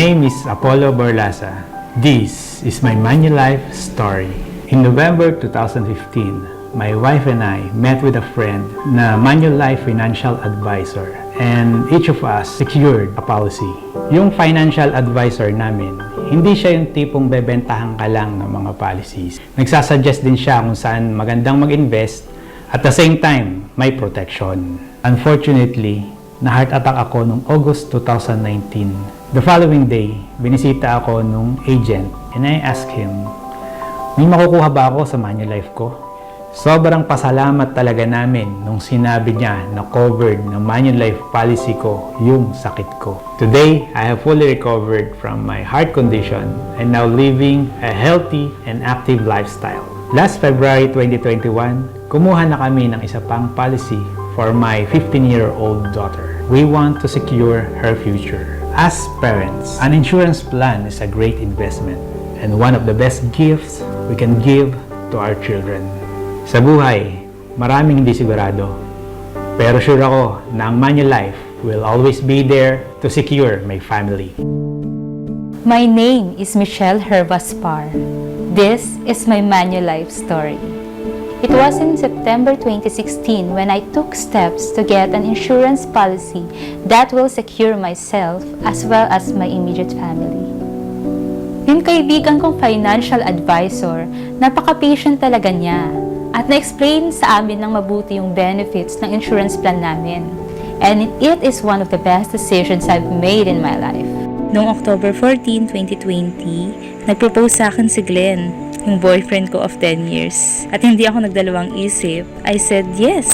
name is Apollo Borlasa. This is my Manulife story. In November 2015, my wife and I met with a friend na Manulife financial advisor, and each of us secured a policy. Yung financial advisor namin, hindi siya yung tipong bebentahan ka lang ng mga policies. Nagsasuggest din siya kung saan magandang mag-invest, at the same time, may protection. Unfortunately, na-heart attack ako noong August 2019. The following day, binisita ako nung agent and I asked him, may makukuha ba ako sa Manulife ko? Sobrang pasalamat talaga namin nung sinabi niya na covered ng Manulife policy ko yung sakit ko. Today, I have fully recovered from my heart condition and now living a healthy and active lifestyle. Last February 2021, kumuha na kami ng isa pang policy for my 15-year-old daughter. We want to secure her future. As parents, an insurance plan is a great investment and one of the best gifts we can give to our children. Sa buhay, maraming hindi sigurado. Pero sure ako na ang Manulife will always be there to secure my family. My name is Michelle Hervaspar. This is my Manulife story. It was in September 2016 when I took steps to get an insurance policy that will secure myself as well as my immediate family. Yung kaibigan kong financial advisor, napaka-patient talaga niya at na-explain sa amin ng mabuti yung benefits ng insurance plan namin. And it is one of the best decisions I've made in my life. Noong October 14, 2020, nag-propose sa akin si Glenn, yung boyfriend ko of 10 years. At hindi ako nagdalawang isip, I said yes.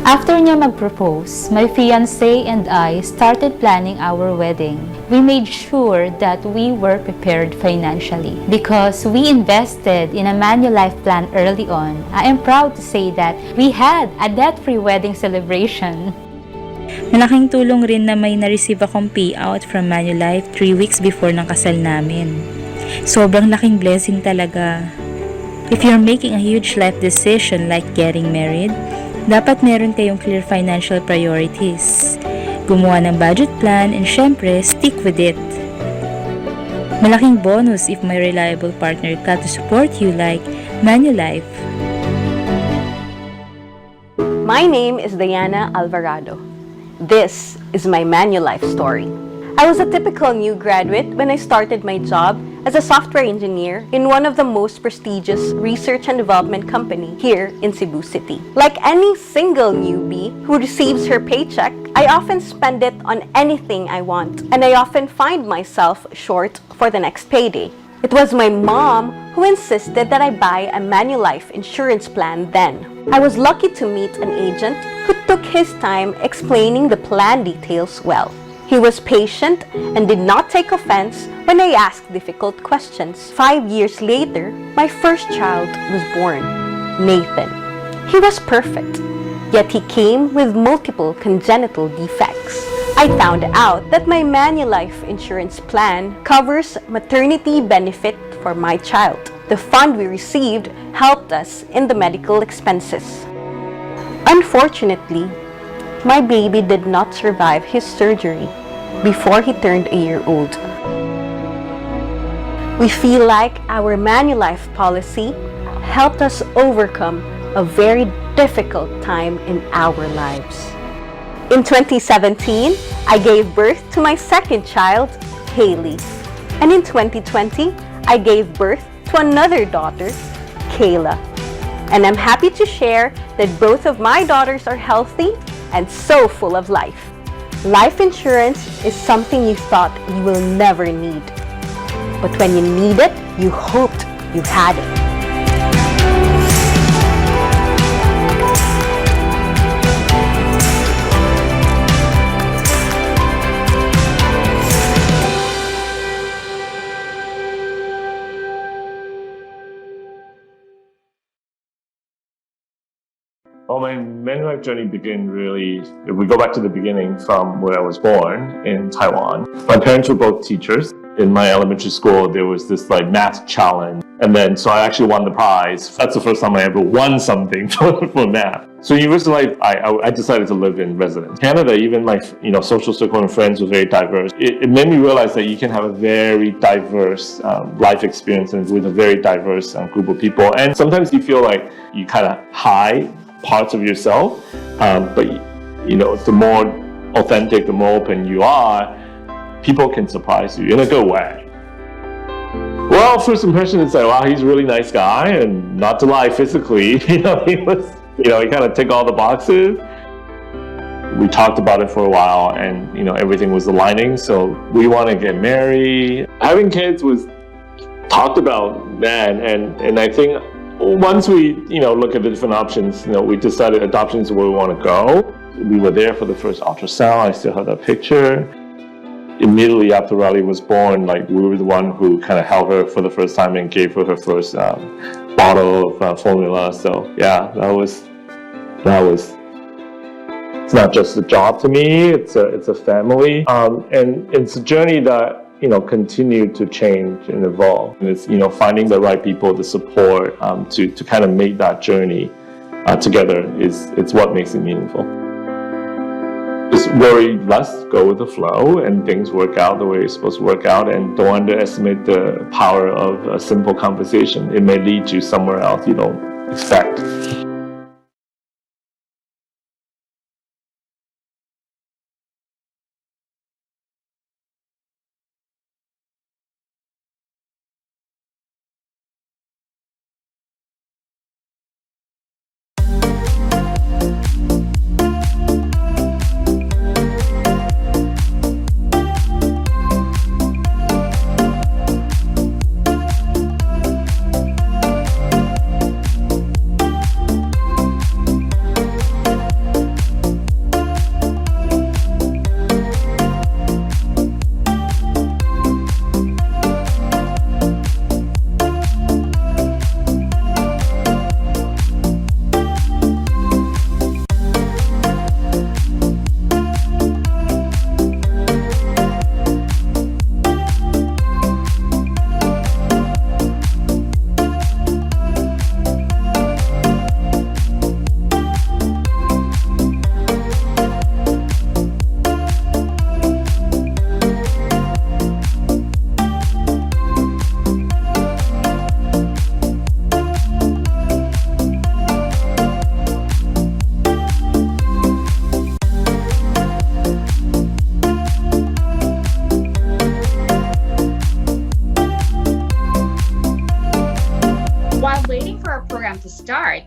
After niya mag-propose, my fiancé and I started planning our wedding. We made sure that we were prepared financially. Because we invested in a Manulife plan early on, I am proud to say that we had a debt-free wedding celebration. Malaking tulong rin na may na-receive akong payout from Manulife 3 weeks before ng kasal namin. Sobrang laking blessing talaga. If you're making a huge life decision like getting married, dapat meron kayong clear financial priorities. Gumawa ng budget plan and syempre, stick with it. Malaking bonus if may reliable partner ka to support you like Manulife. My name is Diana Alvarado. This is my Manulife story. I was a typical new graduate when I started my job as a software engineer in one of the most prestigious research and development company here in Cebu City. Like any single newbie who receives her paycheck, I often spend it on anything I want, and I often find myself short for the next payday. It was my mom who insisted that I buy a Manulife insurance plan then. I was lucky to meet an agent who took his time explaining the plan details well. He was patient and did not take offense when I asked difficult questions. 5 years later, my first child was born, Nathan. He was perfect, yet he came with multiple congenital defects. I found out that my Manulife insurance plan covers maternity benefit for my child. The fund we received helped us in the medical expenses. Unfortunately, my baby did not survive his surgery before he turned a year old. We feel like our Manulife policy helped us overcome a very difficult time in our lives. In 2017, I gave birth to my second child, Haley. And in 2020, I gave birth to another daughter, Kayla. And I'm happy to share that both of my daughters are healthy and so full of life. Life insurance is something you thought you will never need. But when you need it, you hoped you had it. Well, my Manulife journey began really, if we go back to the beginning from when I was born in Taiwan. My parents were both teachers, in my elementary school, there was this like math challenge. And then, so I actually won the prize. That's the first time I ever won something for math. So university life, I decided to live in residence. Canada, even my social circle and friends was very diverse. It made me realize that you can have a very diverse life experience and with a very diverse group of people. And sometimes you feel like you kind of hide parts of yourself, but the more authentic, the more open you are, people can surprise you in a good way. Well, first impression is like, wow, he's a really nice guy, and not to lie, physically, he kind of ticked all the boxes. We talked about it for a while, and everything was aligning. So we want to get married. Having kids was talked about then, and I think once we look at the different options, we decided adoption is where we want to go. We were there for the first ultrasound. I still have that picture. Immediately after Riley was born, we were the one who kind of held her for the first time and gave her first bottle of formula. So yeah, that was. It's not just a job to me. It's a family, and it's a journey that continue to change and evolve. And it's finding the right people to support to kind of make that journey together it's what makes it meaningful. Just worry less, go with the flow, and things work out the way it's supposed to work out, and don't underestimate the power of a simple conversation. It may lead you somewhere else you don't expect.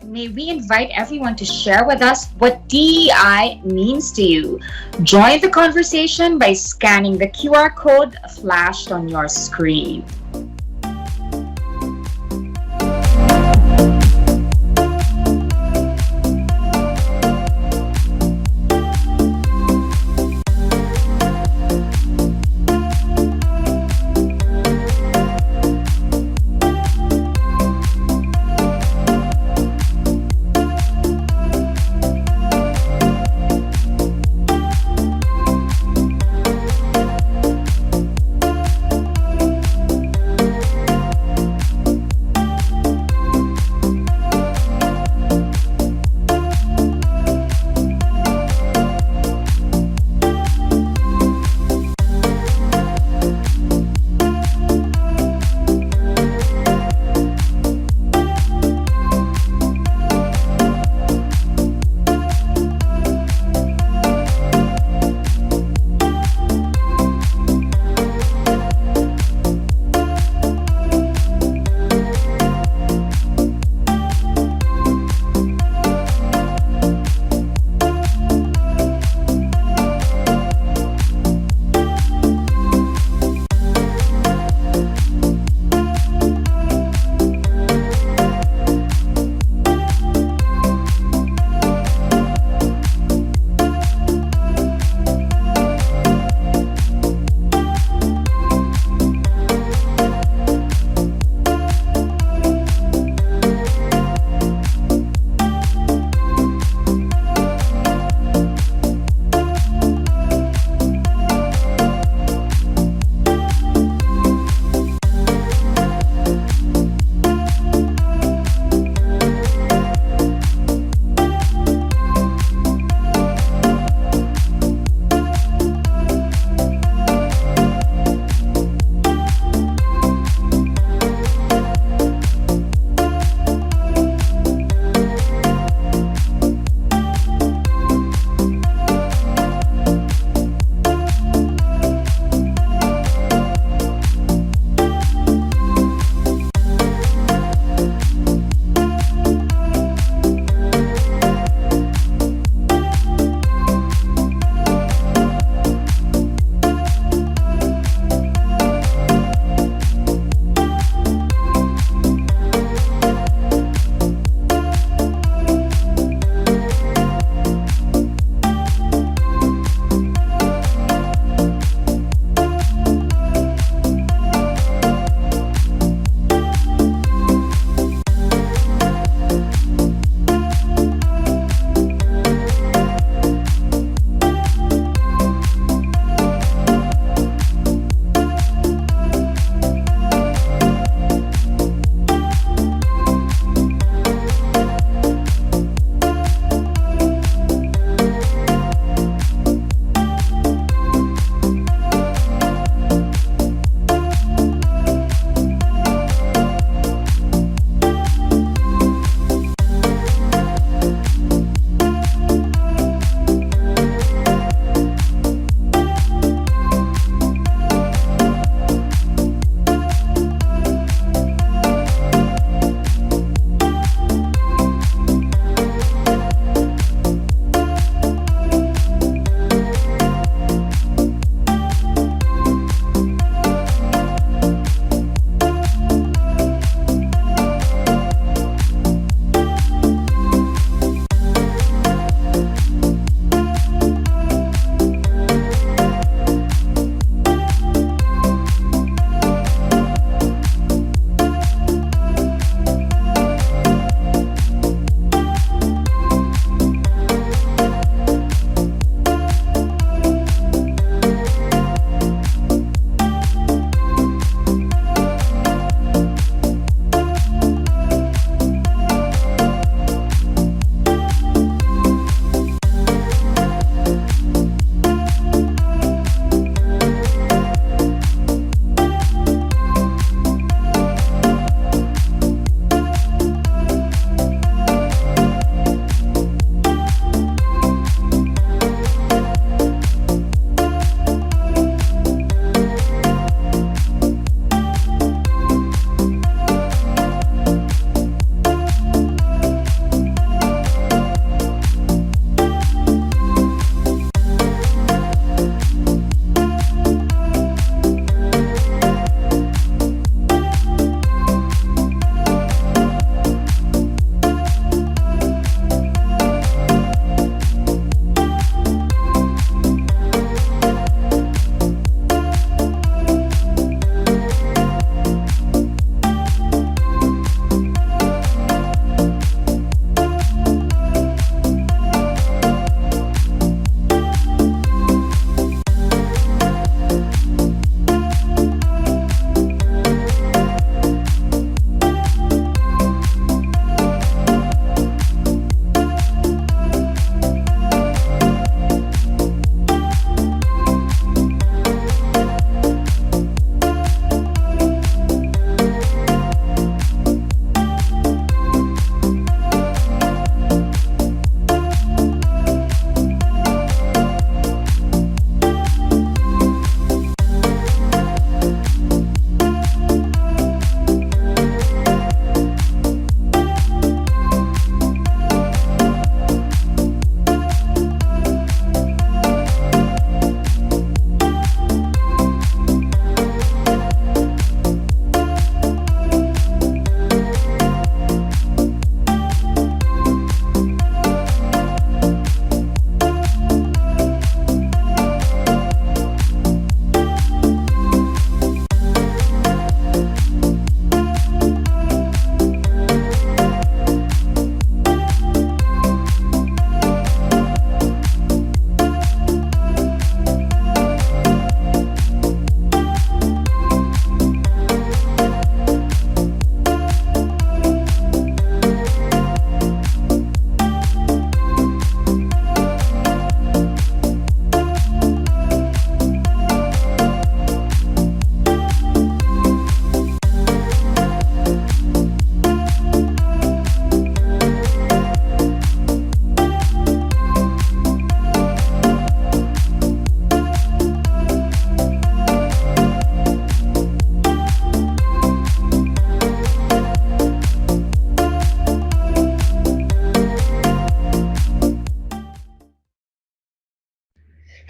May we invite everyone to share with us what DEI means to you. Join the conversation by scanning the QR code flashed on your screen.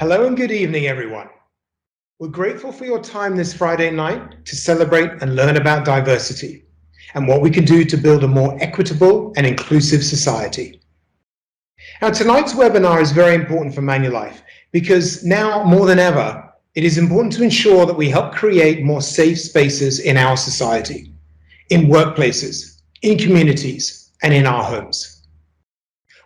Hello and good evening, everyone. We're grateful for your time this Friday night to celebrate and learn about diversity and what we can do to build a more equitable and inclusive society. Now, tonight's webinar is very important for Manulife because now more than ever, it is important to ensure that we help create more safe spaces in our society, in workplaces, in communities, and in our homes.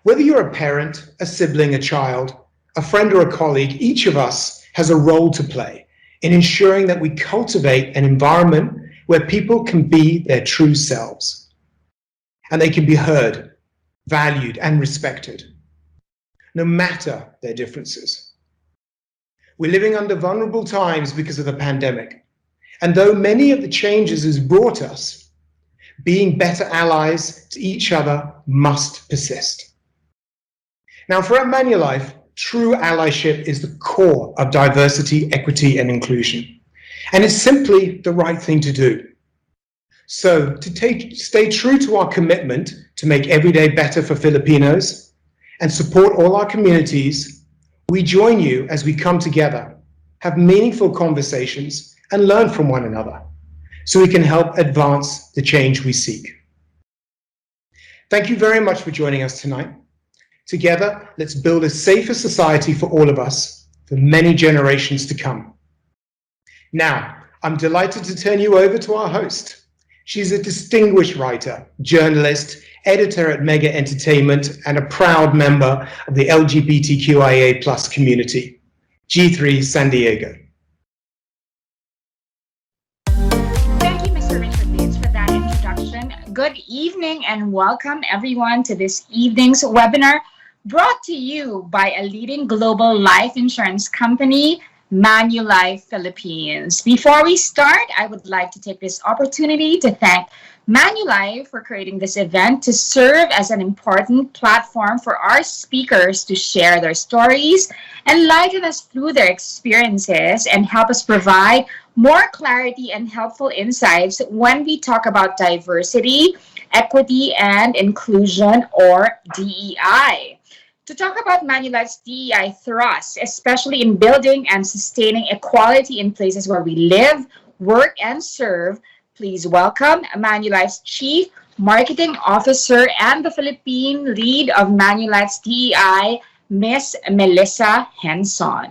Whether you're a parent, a sibling, a child, a friend, or a colleague, each of us has a role to play in ensuring that we cultivate an environment where people can be their true selves and they can be heard, valued, and respected, no matter their differences. We're living under vulnerable times because of the pandemic, and though many of the changes it's brought us, being better allies to each other must persist. Now, for our Manulife, true allyship is the core of diversity, equity, and inclusion, and it's simply the right thing to do. So, to stay true to our commitment to make every day better for Filipinos and support all our communities, we join you as we come together, have meaningful conversations, and learn from one another, so we can help advance the change we seek. Thank you very much for joining us tonight. Together, let's build a safer society for all of us, for many generations to come. Now, I'm delighted to turn you over to our host. She's a distinguished writer, journalist, editor at Mega Entertainment, and a proud member of the LGBTQIA+ community, G3 San Diego. Thank you, Mr. Richard Bates, for that introduction. Good evening and welcome everyone to this evening's webinar brought to you by a leading global life insurance company, Manulife Philippines. Before we start, I would like to take this opportunity to thank Manulife for creating this event to serve as an important platform for our speakers to share their stories, enlighten us through their experiences, and help us provide more clarity and helpful insights when we talk about diversity, equity, and inclusion, or DEI. To talk about Manulife's DEI thrust, especially in building and sustaining equality in places where we live, work, and serve, please welcome Manulife's Chief Marketing Officer and the Philippine lead of Manulife's DEI, Miss Melissa Henson.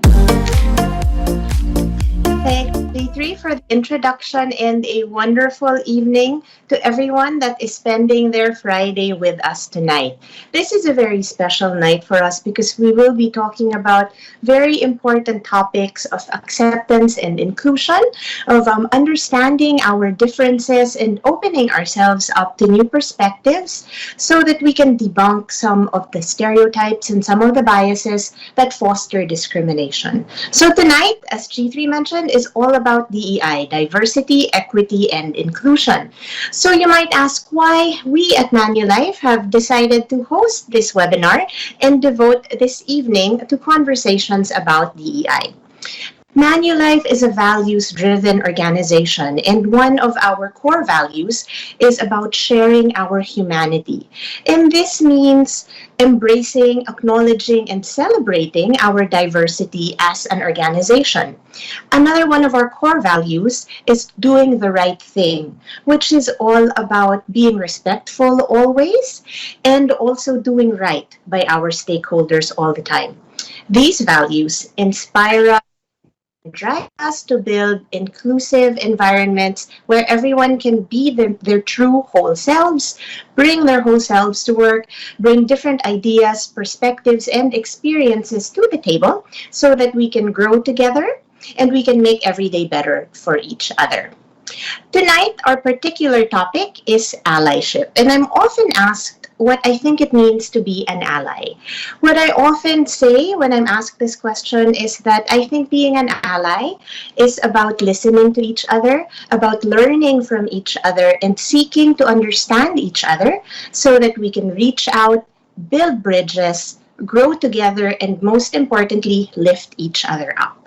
Thanks, G3, for the introduction, and a wonderful evening to everyone that is spending their Friday with us tonight. This is a very special night for us because we will be talking about very important topics of acceptance and inclusion, of understanding our differences and opening ourselves up to new perspectives so that we can debunk some of the stereotypes and some of the biases that foster discrimination. So tonight, as G3 mentioned, is all about DEI, diversity, equity, and inclusion. So you might ask why we at Manulife have decided to host this webinar and devote this evening to conversations about DEI. Manulife is a values-driven organization, and one of our core values is about sharing our humanity. And this means embracing, acknowledging, and celebrating our diversity as an organization. Another one of our core values is doing the right thing, which is all about being respectful always and also doing right by our stakeholders all the time. These values inspire us, drive us to build inclusive environments where everyone can be their true whole selves, bring their whole selves to work, bring different ideas, perspectives, and experiences to the table so that we can grow together and we can make every day better for each other. Tonight, our particular topic is allyship, and I'm often asked what I think it means to be an ally. What I often say when I'm asked this question is that I think being an ally is about listening to each other, about learning from each other, and seeking to understand each other so that we can reach out, build bridges, grow together, and most importantly, lift each other up.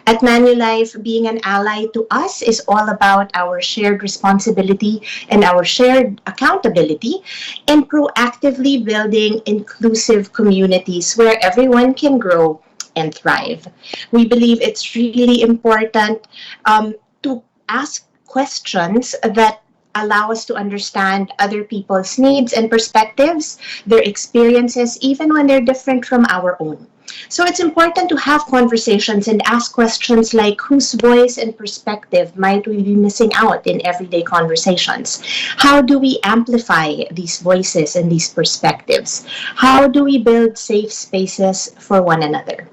At Manulife, being an ally to us is all about our shared responsibility and our shared accountability and proactively building inclusive communities where everyone can grow and thrive. We believe it's really important to ask questions that allow us to understand other people's needs and perspectives, their experiences, even when they're different from our own. So it's important to have conversations and ask questions like whose voice and perspective might we be missing out in everyday conversations? How do we amplify these voices and these perspectives? How do we build safe spaces for one another?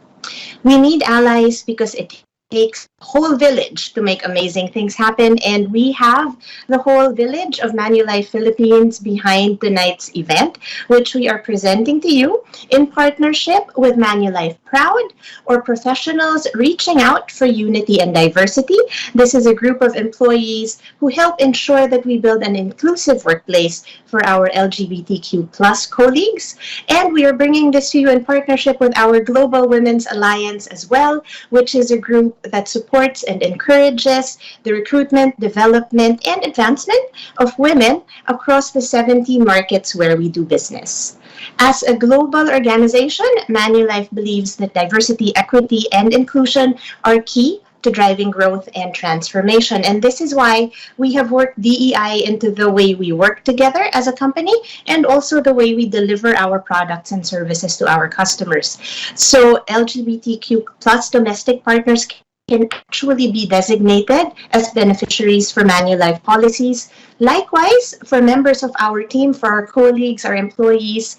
We need allies because it takes a whole village to make amazing things happen, and we have the whole village of Manulife Philippines behind tonight's event, which we are presenting to you in partnership with Manulife Proud, or professionals reaching out for unity and diversity. This is a group of employees who help ensure that we build an inclusive workplace for our LGBTQ plus colleagues, and we are bringing this to you in partnership with our Global Women's Alliance as well, which is a group that supports and encourages the recruitment, development, and advancement of women across the 70 markets where we do business. As a global organization, Manulife believes that diversity, equity, and inclusion are key to driving growth and transformation. And this is why we have worked DEI into the way we work together as a company and also the way we deliver our products and services to our customers. So LGBTQ plus domestic partners can actually be designated as beneficiaries for Manulife policies. Likewise, for members of our team, for our colleagues, our employees,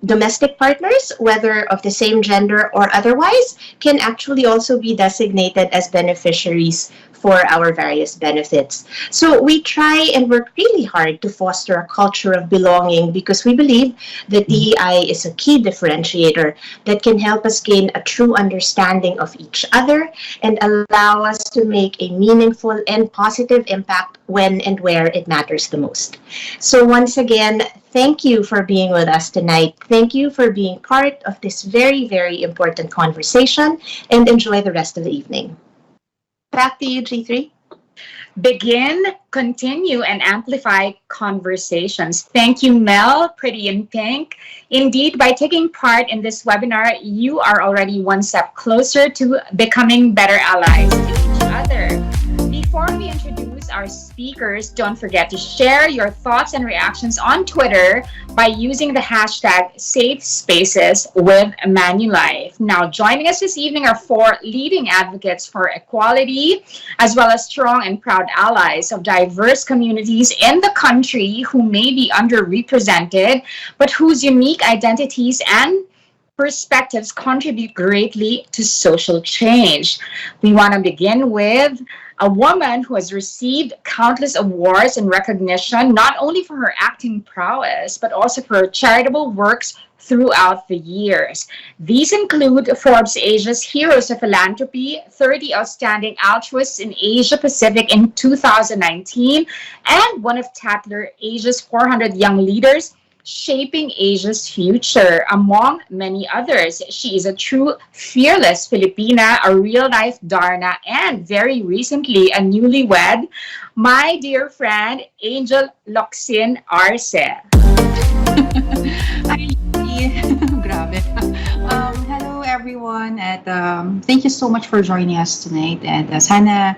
domestic partners, whether of the same gender or otherwise, can actually also be designated as beneficiaries for our various benefits. So we try and work really hard to foster a culture of belonging because we believe that DEI is a key differentiator that can help us gain a true understanding of each other and allow us to make a meaningful and positive impact when and where it matters the most. So once again, thank you for being with us tonight. Thank you for being part of this very, very important conversation, and enjoy the rest of the evening. Back to you, G3. Begin, continue, and amplify conversations. Thank you, Mel, Pretty in Pink. Indeed, by taking part in this webinar, you are already one step closer to becoming better allies to each other. Before we introduce our speakers, don't forget to share your thoughts and reactions on Twitter by using the hashtag SafeSpacesWithManulife. Now, joining us this evening are 4 leading advocates for equality, as well as strong and proud allies of diverse communities in the country who may be underrepresented, but whose unique identities and perspectives contribute greatly to social change. We want to begin with a woman who has received countless awards and recognition, not only for her acting prowess, but also for her charitable works throughout the years. These include Forbes Asia's Heroes of Philanthropy, 30 Outstanding Altruists in Asia Pacific in 2019, and one of Tatler Asia's 400 Young Leaders Shaping Asia's Future, among many others. She is a true fearless Filipina, a real-life Darna, and very recently a newlywed, my dear friend, Angel Locsin Arce. Hi, grabe. Hello everyone, and thank you so much for joining us tonight, and sana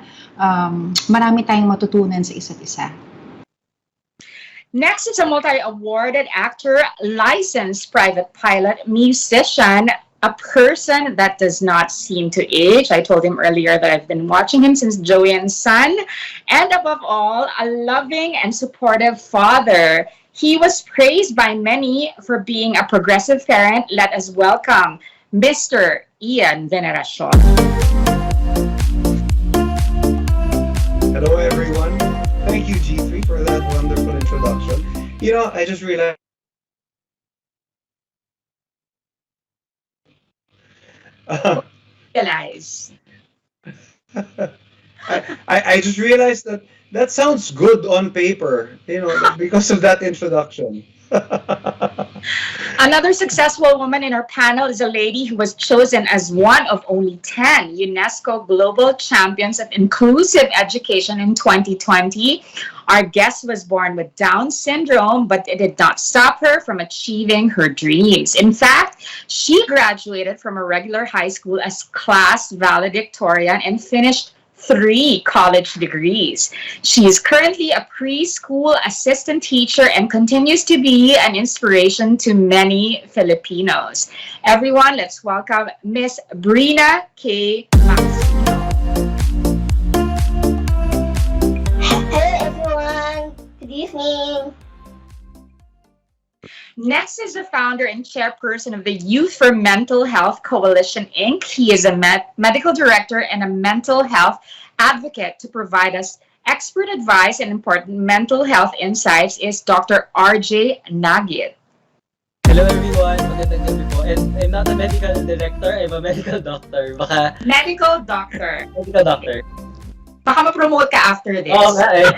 marami tayong matutunan sa isa't isa. Next is a multi-awarded actor, licensed private pilot, musician, a person that does not seem to age. I told him earlier that I've been watching him since Joey and Son, and above all, a loving and supportive father. He was praised by many for being a progressive parent. Let us welcome Mr. Ian Veneracion. Hello everyone. Thank you, G3, for that wonderful introduction. You know, I just realized I just realized that that sounds good on paper, you know, because of that introduction. Another successful woman in our panel is a lady who was chosen as one of only 10 UNESCO Global Champions of Inclusive Education in 2020. Our guest was born with Down syndrome, but it did not stop her from achieving her dreams. In fact, she graduated from a regular high school as class valedictorian and finished 3 college degrees. She is currently a preschool assistant teacher and continues to be an inspiration to many Filipinos. Everyone, let's welcome Miss Brina Kei Maximo. Hello everyone, good evening. Next is the founder and chairperson of the Youth for Mental Health Coalition, Inc. He is a medical director and a mental health advocate. To provide us expert advice and important mental health insights is Dr. RJ Naguit. Hello everyone, magandang gabi po. And I'm not a medical director, I'm a medical doctor. Medical doctor. Medical doctor. Baka ma-promote ka after this. Oo nga eh.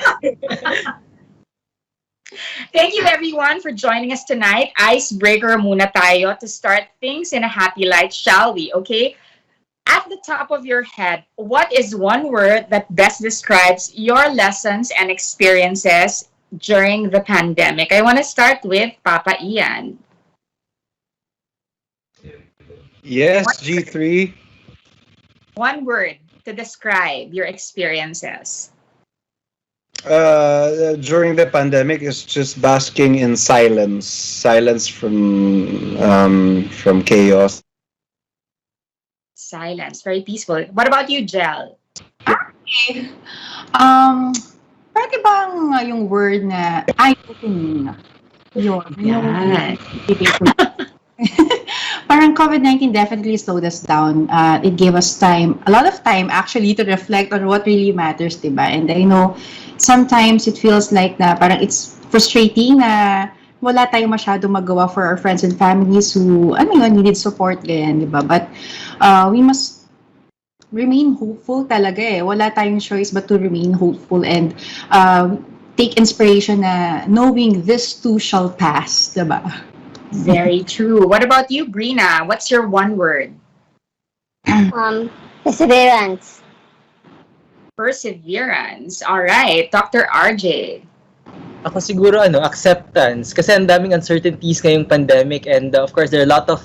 Thank you everyone for joining us tonight. Icebreaker muna tayo to start things in a happy light, shall we? Okay? At the top of your head, what is one word that best describes your lessons and experiences during the pandemic? I want to start with Papa Ian. Yes, G3. One word to describe your experiences. During the pandemic is just basking in silence from chaos. Silence, very peaceful. What about you, Jel? Okay. Pwede bang yung word na eye-opening? Yun. Yan. Parang COVID-19 definitely slowed us down. It gave us time, a lot of time actually, to reflect on what really matters, diba? And I know sometimes it feels like na parang it's frustrating na wala tayong masyado magawa for our friends and families who, needed support ganyan, diba? But we must remain hopeful talaga eh. Wala tayong choice but to remain hopeful and take inspiration na knowing this too shall pass, diba? Very true. What about you, Brina? What's your one word? Perseverance. Perseverance. All right. Dr. RJ. Ako siguro acceptance. Kasi ang daming uncertainties ngayong pandemic and of course there are a lot of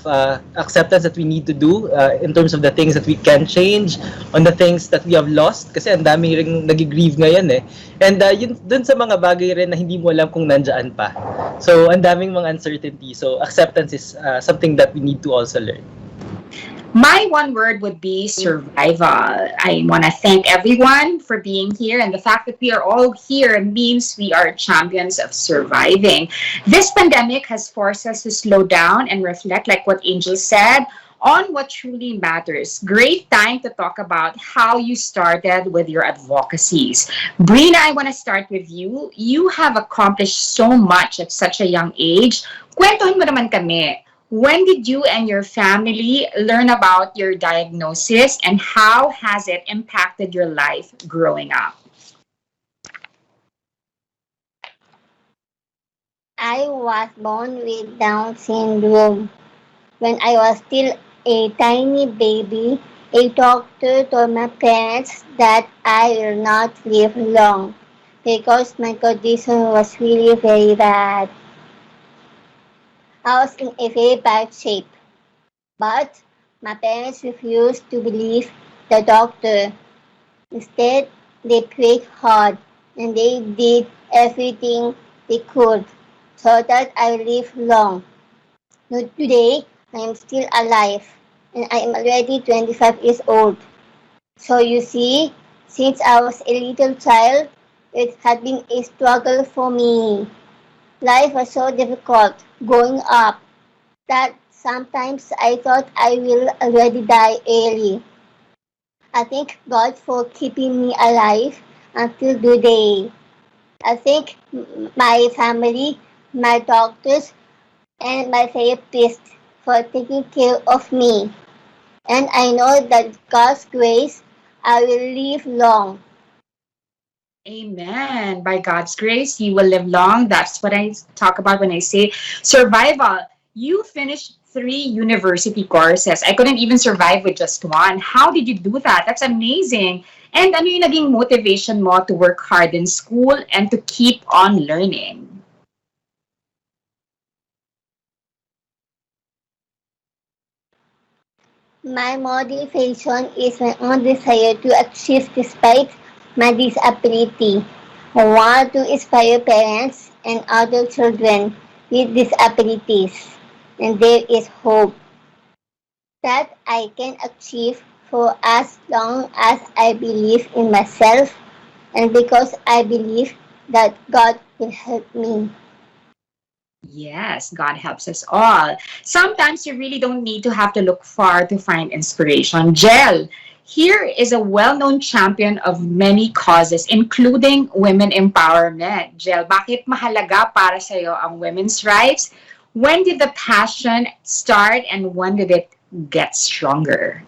acceptance that we need to do in terms of the things that we can change, on the things that we have lost kasi ang daming ring nag-grieve ngayon eh. And yun dun sa mga bagay rin na hindi mo alam kung nandiyan pa. So ang daming mga uncertainty. So acceptance is something that we need to also learn. My one word would be survival. I want to thank everyone for being here, and the fact that we are all here means we are champions of surviving. This pandemic has forced us to slow down and reflect, like what Angel said, on what truly matters. Great time to talk about how you started with your advocacies. Brina, I want to start with you. You have accomplished so much at such a young age. Kwentuhin mo naman kami. When did you and your family learn about your diagnosis and how has it impacted your life growing up? I was born with Down syndrome. When I was still a tiny baby, a doctor told my parents that I will not live long because my condition was really very bad. I was in a very bad shape, but my parents refused to believe the doctor. Instead, they prayed hard and they did everything they could so that I live long. Today, I am still alive and I am already 25 years old. So you see, since I was a little child, it had been a struggle for me. Life was so difficult growing up that sometimes I thought I will already die early. I thank God for keeping me alive until today. I thank my family, my doctors, and my therapist for taking care of me. And I know that God's grace, I will live long. Amen. By God's grace, you will live long. That's what I talk about when I say survival. You finished 3 university courses. I couldn't even survive with just one. How did you do that? That's amazing. And ano yung naging motivation mo to work hard in school and to keep on learning? My motivation is my own desire to achieve despite my disability. I want to inspire parents and other children with disabilities, and there is hope that I can achieve for as long as I believe in myself and because I believe that God will help me. Yes, God helps us all. Sometimes you really don't need to have to look far to find inspiration. Jel, here is a well-known champion of many causes, including women empowerment. Jel, bakit mahalaga para sa'yo ang women's rights? When did the passion start and when did it get stronger?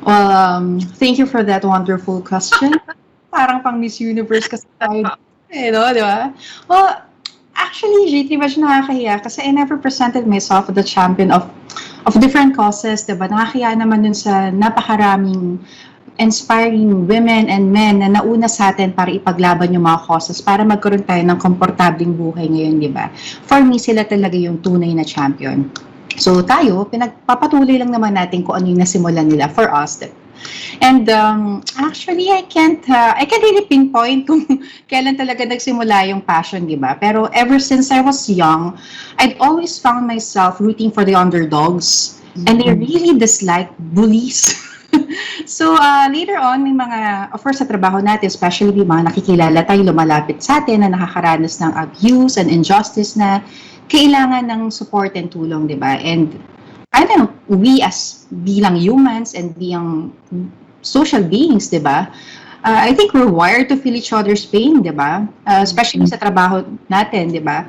Well, thank you for that wonderful question. Parang pang Miss Universe kasi tayo. No, di ba? Well, actually, G3, medyo nakakahiya kasi I never presented myself as the champion of different causes, di ba? Nakakahiya naman dun sa napakaraming inspiring women and men na nauna sa atin para ipaglaban yung mga causes para magkaroon tayo ng komportabling buhay ngayon, di ba? For me, sila talaga yung tunay na champion. So tayo, pinagpapatuloy lang naman natin kung ano yung nasimulan nila for us. And actually, I can't really pinpoint kung kailan talaga nagsimula yung passion, di ba? Pero ever since I was young, I'd always found myself rooting for the underdogs. And I really dislike bullies. So later on, may mga, of course, sa trabaho natin, especially may mga nakikilala tayo lumalapit sa atin na nakakaranas ng abuse and injustice na kailangan ng support and tulong, di ba? And I don't know, we as bilang humans and bilang social beings, di ba? I think we're wired to feel each other's pain, di ba? Especially sa trabaho natin, di ba?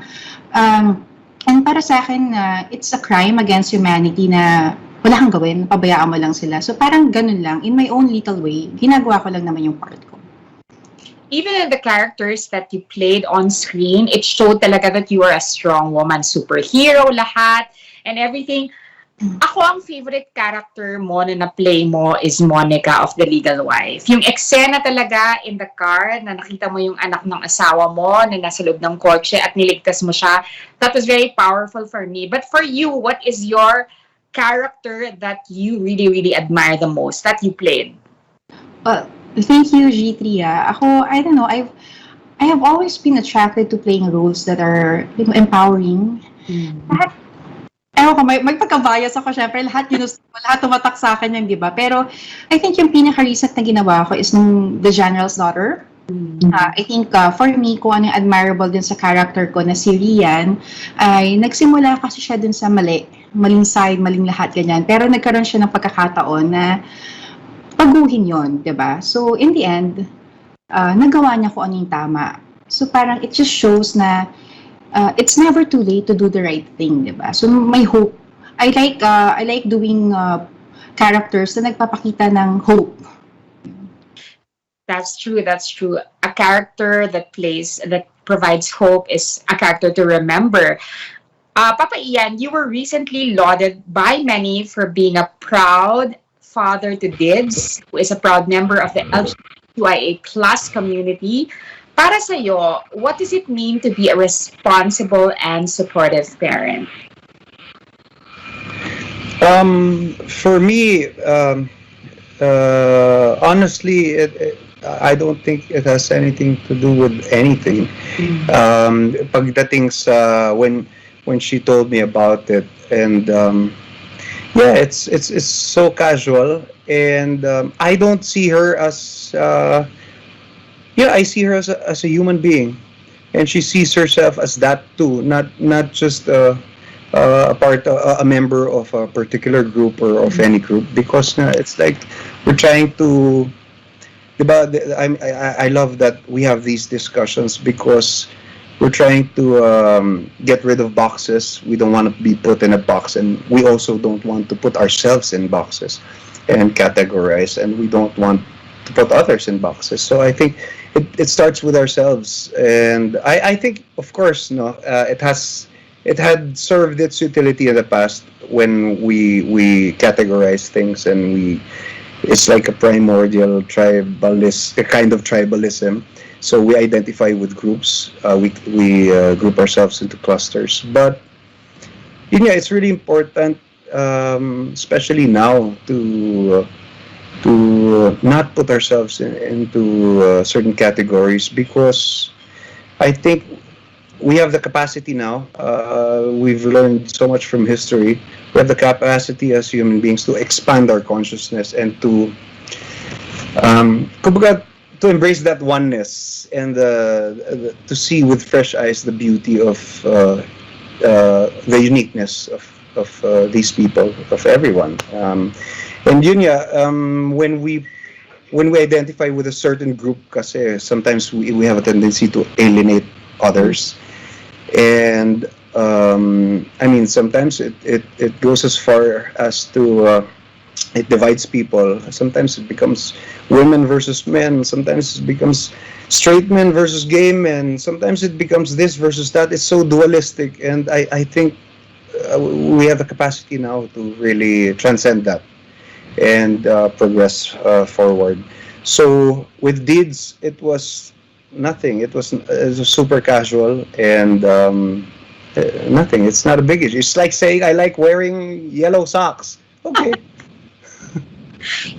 And para sa akin, it's a crime against humanity na wala kang gawin, pabayaan mo lang sila. So parang ganun lang, in my own little way, ginagawa ko lang naman yung part ko. Even in the characters that you played on screen, it showed talaga that you are a strong woman, superhero, lahat, and everything. Ako, ang favorite character mo na na-play mo is Monica of The Legal Wife. Yung eksena talaga in the car na nakita mo yung anak ng asawa mo na nasa loob ng kotse at niligtas mo siya, that was very powerful for me. But for you, what is your character that you really, really admire the most that you played? Thank you, G3. Ako, I don't know, I have always been attracted to playing roles that are, you know, empowering. Ewan ko, may pagka-bias ako, syempre, lahat tumatak sa akin yan, di ba? Pero, I think yung pinaka-recent na ginawa ko is nung The General's Daughter. I think, for me, kung ano yung admirable din sa character ko na si Rian, ay nagsimula kasi siya dun sa maling side, maling lahat, ganyan. Pero nagkaroon siya ng pagkakataon na baguhin yon, di ba? So, in the end, nagawa niya kung ano yung tama. So, parang it just shows na it's never too late to do the right thing, di ba? So may hope. I like doing characters na nagpapakita ng hope. That's true. A character that provides hope is a character to remember. Papa Ian, you were recently lauded by many for being a proud father to Dids, who is a proud member of the LGBTQIA+ community. Para sa'yo, what does it mean to be a responsible and supportive parent? For me, honestly, I don't think it has anything to do with anything. Pagdating sa when she told me about it, and yeah, it's so casual, and I don't see her as I see her as a human being, and she sees herself as that too, not just a member of a particular group or of any group, because it's like we're trying to. I love that we have these discussions because we're trying to get rid of boxes. We don't want to be put in a box, and we also don't want to put ourselves in boxes and categorize, and we don't want put others in boxes. So I think it starts with ourselves, and I think, of course, no, it had served its utility in the past when we categorize things, and it's like a primordial a kind of tribalism. So we identify with groups. We group ourselves into clusters. But yeah, it's really important, especially now, to not put ourselves into certain categories, because I think we have the capacity now. We've learned so much from history. We have the capacity as human beings to expand our consciousness and to kumbaga, to embrace that oneness, and to see with fresh eyes the beauty of the uniqueness of these people, of everyone. And yun when we identify with a certain group, kasi sometimes we have a tendency to alienate others. And I mean, sometimes it goes as far as to it divides people. Sometimes it becomes women versus men. Sometimes it becomes straight men versus gay men. Sometimes it becomes this versus that. It's so dualistic, and I think we have the capacity now to really transcend that and progress forward. So with deeds, it was nothing. It was super casual, and nothing. It's not a big issue. It's like saying I like wearing yellow socks. Okay.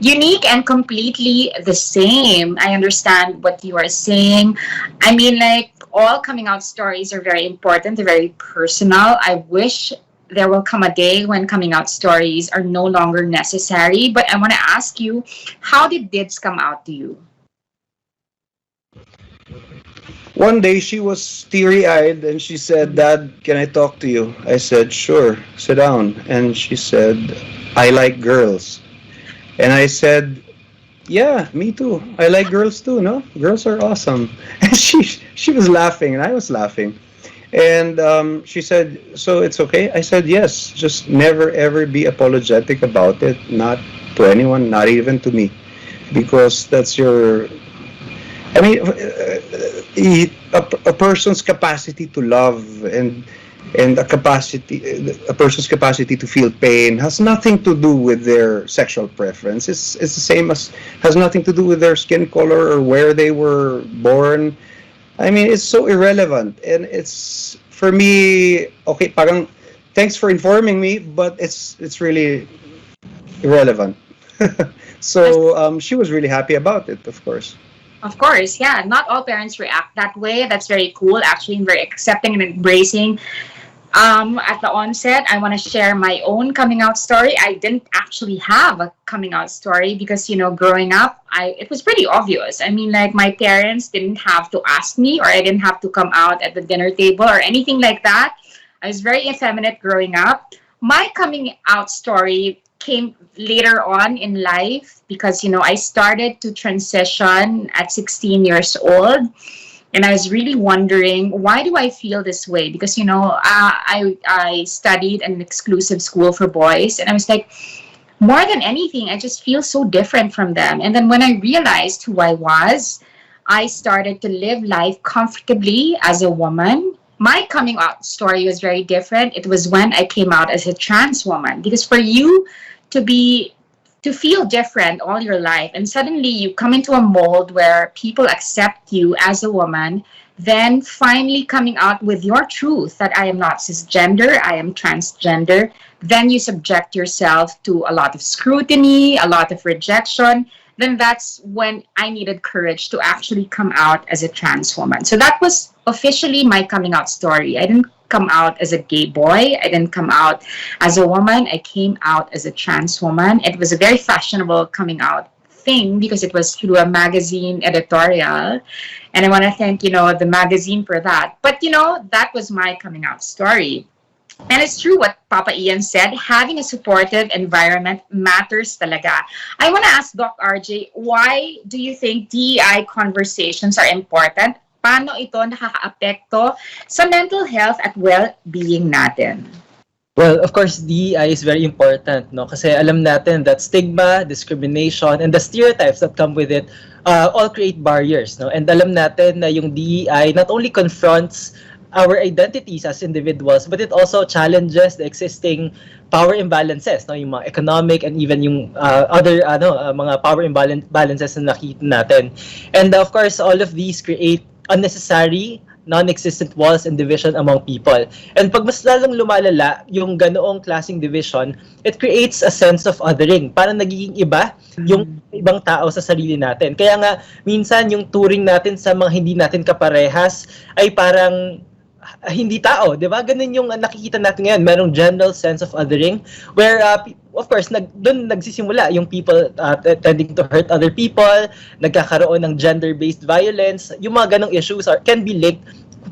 Unique and completely the same. I understand what you are saying. I mean, like, all coming out stories are very important. They're very personal. I wish there will come a day when coming out stories are no longer necessary. But I want to ask you, how did Dids come out to you? One day she was teary-eyed and she said, "Dad, can I talk to you?" I said, "Sure, sit down." And she said, "I like girls." And I said, "Yeah, me too. I like girls too, no? Girls are awesome." And she was laughing and I was laughing. And she said, "So it's okay?" I said, "Yes, just never ever be apologetic about it, not to anyone, not even to me. Because that's your... I mean, a person's capacity to love and a person's capacity to feel pain has nothing to do with their sexual preference. It's the same as, has nothing to do with their skin color or where they were born. I mean, it's so irrelevant, and it's, for me, okay, parang thanks for informing me, but it's really irrelevant." So she was really happy about it, of course. Of course, yeah. Not all parents react that way. That's very cool, actually, and very accepting and embracing. At the onset, I want to share my own coming out story. I didn't actually have a coming out story because, you know, growing up, it was pretty obvious. I mean, like, my parents didn't have to ask me, or I didn't have to come out at the dinner table or anything like that. I was very effeminate growing up. My coming out story came later on in life because, you know, I started to transition at 16 years old. And I was really wondering, why do I feel this way? Because, you know, I studied an exclusive school for boys. And I was like, more than anything, I just feel so different from them. And then when I realized who I was, I started to live life comfortably as a woman. My coming out story was very different. It was when I came out as a trans woman. Because for you to feel different all your life, and suddenly you come into a mold where people accept you as a woman, then finally coming out with your truth that I am not cisgender, I am transgender, then you subject yourself to a lot of scrutiny, a lot of rejection. Then that's when I needed courage to actually come out as a trans woman. So that was officially my coming out story. I didn't come out as a gay boy. I didn't come out as a woman. I came out as a trans woman. It was a very fashionable coming out thing because it was through a magazine editorial. And I want to thank, you know, the magazine for that. But, you know, that was my coming out story. And it's true what Papa Ian said, having a supportive environment matters talaga. I want to ask Doc RJ, why do you think DEI conversations are important? Paano ito nakakaapekto sa mental health at well-being natin? Well, of course, DEI is very important, no? Kasi alam natin that stigma, discrimination, and the stereotypes that come with it all create barriers, no? And alam natin na yung DEI not only confronts our identities as individuals, but it also challenges the existing power imbalances, no? Yung mga economic and even yung other mga power imbalances na nakita natin. And of course, all of these create unnecessary non-existent walls and division among people. And pag mas lalong lumalala yung ganoong klaseng division, it creates a sense of othering. Parang nagiging iba yung ibang tao sa sarili natin. Kaya nga, minsan yung turing natin sa mga hindi natin kaparehas ay parang hindi tao, 'di ba? Ganun yung nakikita natin ngayon. Merong general sense of othering where of course doon nagsisimula yung people tending to hurt other people, nagkakaroon ng gender-based violence. Yung mga ganong issues can be linked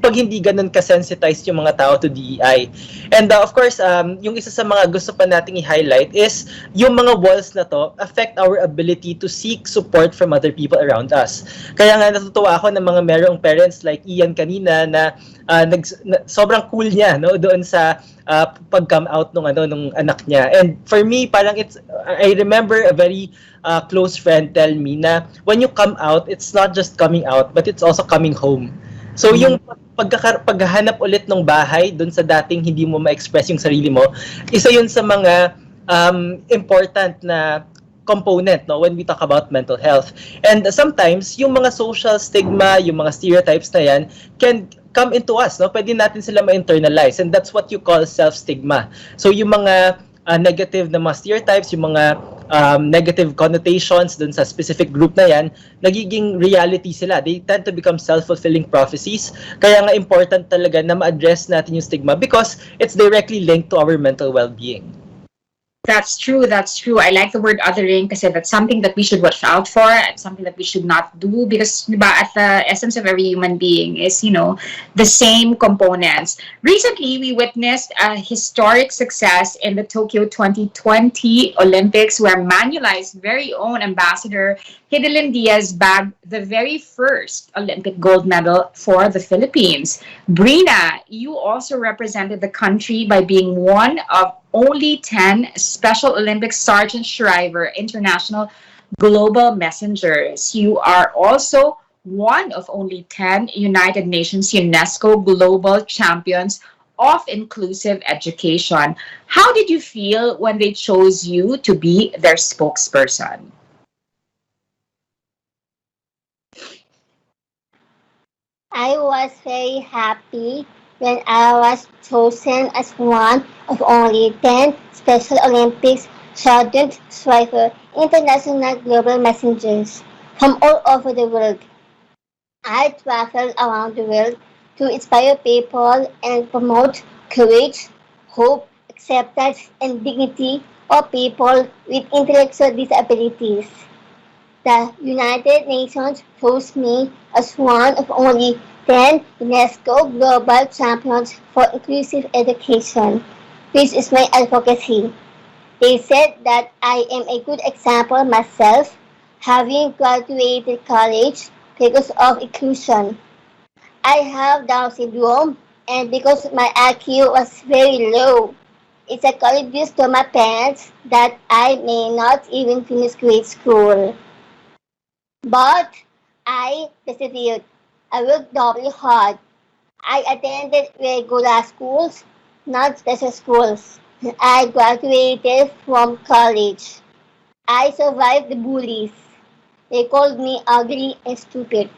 pag hindi ganun ka-sensitized yung mga tao to DEI. And of course, yung isa sa mga gusto pa nating i-highlight is yung mga walls na to affect our ability to seek support from other people around us. Kaya nga natutuwa ako ng mga merong parents like Ian kanina na sobrang cool niya no doon sa pag-come out nung anak niya. And for me, parang I remember a very close friend tell me na when you come out, it's not just coming out, but it's also coming home. So yung paghahanap ulit ng bahay doon sa dating hindi mo ma-express yung sarili mo, isa yun sa mga important na component no when we talk about mental health. And sometimes yung mga social stigma, yung mga stereotypes na yan can come into us, no? Pwede natin sila ma-internalize, and that's what you call self-stigma. So yung mga negative na mga stereotypes, yung mga negative connotations dun sa specific group na yan, nagiging reality sila. They tend to become self-fulfilling prophecies. Kaya nga important talaga na ma-address natin yung stigma because it's directly linked to our mental well-being. That's true. That's true. I like the word othering because that's something that we should watch out for. It's something that we should not do because diba, at the essence of every human being is, the same components. Recently, we witnessed a historic success in the Tokyo 2020 Olympics where Manulife's very own ambassador, Hidilyn Diaz, bagged the very first Olympic gold medal for the Philippines. Brina, you also represented the country by being one of only 10 Special Olympics Sergeant Shriver International Global Messengers. You are also one of only 10 United Nations UNESCO Global Champions of Inclusive Education. How did you feel when they chose you to be their spokesperson? I was very happy when I was chosen as one of only 10 Special Olympics Sergeant Shriver International Global Messengers from all over the world. I traveled around the world to inspire people and promote courage, hope, acceptance, and dignity of people with intellectual disabilities. The United Nations chose me as one of only 10 UNESCO Global Champions for Inclusive Education, which is my advocacy. They said that I am a good example myself, having graduated college because of inclusion. I have Down syndrome, and because my IQ was very low, it's a contribution to my parents that I may not even finish grade school. But I persevered. I worked doubly hard. I attended regular schools, not special schools. I graduated from college. I survived the bullies. They called me ugly and stupid.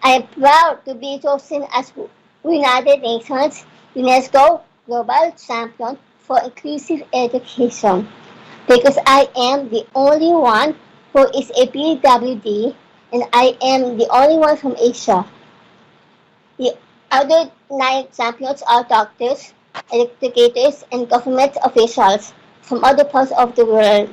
I am proud to be chosen as United Nations UNESCO Global Champion for Inclusive Education because I am the only one who is a PWD and I am the only one from Asia. The other 9 champions are doctors, educators, and government officials from other parts of the world.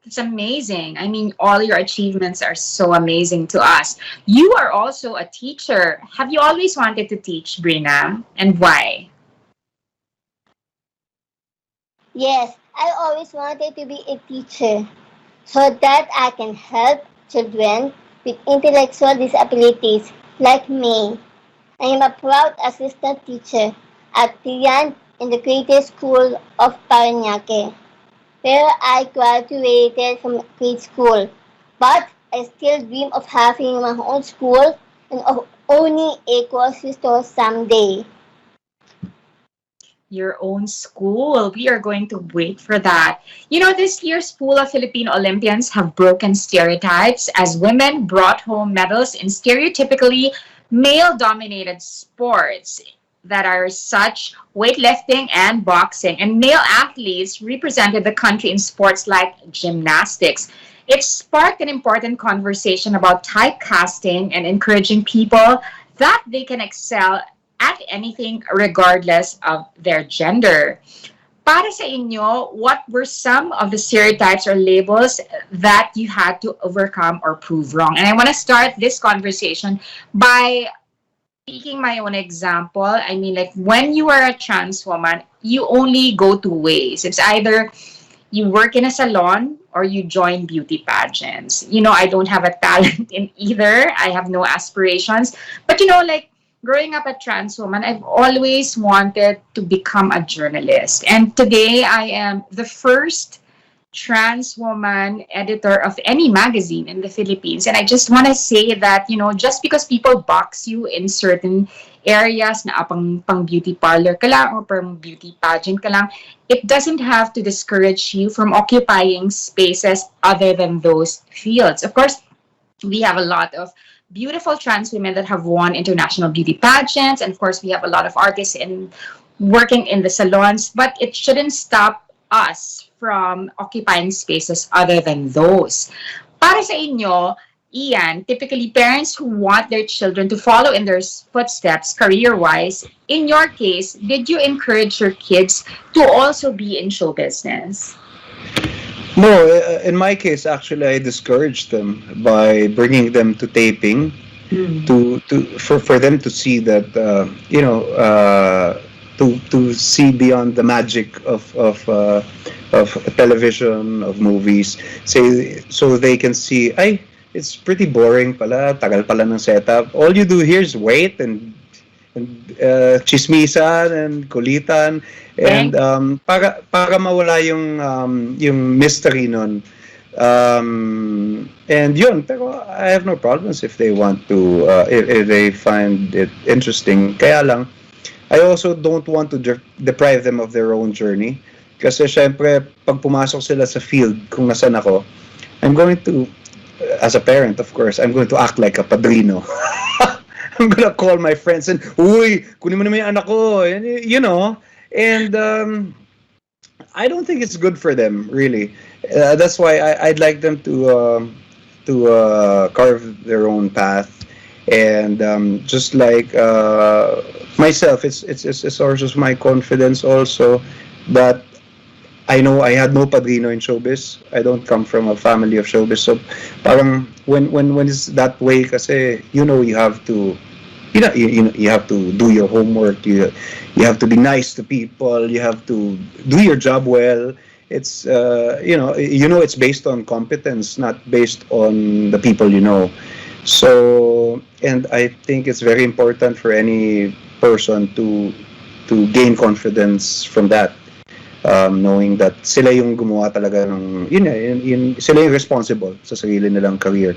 It's amazing. I mean, all your achievements are so amazing to us. You are also a teacher. Have you always wanted to teach, Brina? And why? Yes, I always wanted to be a teacher so that I can help children with intellectual disabilities like me. I am a proud assistant teacher at Ian in the greatest school of Paranaque, where I graduated from grade school. But I still dream of having my own school and of owning a grocery store someday. Your own school. We are going to wait for that. You know, this year's pool of Filipino Olympians have broken stereotypes as women brought home medals in stereotypically male-dominated sports that are such weightlifting and boxing. And male athletes represented the country in sports like gymnastics. It sparked an important conversation about typecasting and encouraging people that they can excel at anything regardless of their gender. Para sa inyo, what were some of the stereotypes or labels that you had to overcome or prove wrong? And I want to start this conversation by speaking my own example. I mean, like when you are a trans woman, you only go two ways. It's either you work in a salon or you join beauty pageants. You know, I don't have a talent in either. I have no aspirations. But you know, like growing up a trans woman, I've always wanted to become a journalist. And today I am the first trans woman editor of any magazine in the Philippines. And I just want to say that, you know, just because people box you in certain areas na pang beauty parlor ka lang or pang beauty pageant ka lang, it doesn't have to discourage you from occupying spaces other than those fields. Of course, we have a lot of beautiful trans women that have won international beauty pageants. And of course, we have a lot of artists working in the salons, but it shouldn't stop us from occupying spaces other than those. Para sa inyo, Ian, typically parents who want their children to follow in their footsteps career-wise, in your case, did you encourage your kids to also be in show business? No, in my case, actually, I discouraged them by bringing them to taping, for them to see that to see beyond the magic of television, of movies, so they can see, it's pretty boring pala, tagal pala ng setup. All you do here is wait and chismisan and kulitan and para mawala yung mystery nun. And yun, pero I have no problems if they want to, if they find it interesting. Kaya lang, I also don't want to deprive them of their own journey. Kasi syempre, pag pumasok sila sa field, kung nasan ako, I'm going to, as a parent, of course, I'm going to act like a padrino. I'm gonna call my friends and, uy, kunin mo naman yung anak ko, you know. And I don't think it's good for them, really. That's why I'd like them to carve their own path. And just like myself, it's a source of my confidence also that I know I had no padrino in showbiz. I don't come from a family of showbiz. So parang when it's that way, kasi you have to you have to do your homework. You have to be nice to people. You have to do your job well. It's it's based on competence, not based on the people you know. So, and I think it's very important for any person to gain confidence from that, knowing that sila yung gumawa talaga ng sila yung responsible sa sarili nilang career.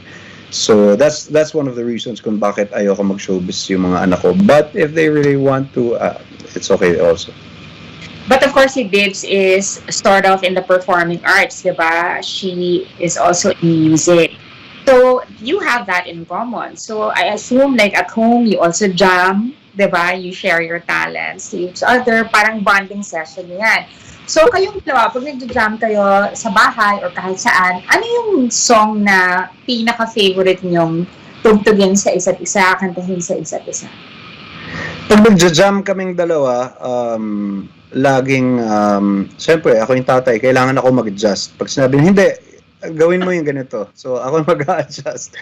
So that's one of the reasons kung bakit ayoko mag-showbiz yung mga anak ko. But if they really want to, it's okay also. But of course, si Bibs is sort of in the performing arts, diba? She is also in music. So you have that in common. So I assume like at home, you also jam, diba? You share your talents to each other. Parang bonding session yan. So kayong dalawa, pag nag-jam kayo sa bahay or kahit saan, ano yung song na pinaka-favorite nyong tugtugin sa isa't isa, kantahin sa isa't isa? Pag nag-jam kaming dalawa, laging, siyempre, ako yung tatay, kailangan ako mag-adjust. Pag sinabi niya, hindi, gawin mo yung ganito. So, ako mag-adjust.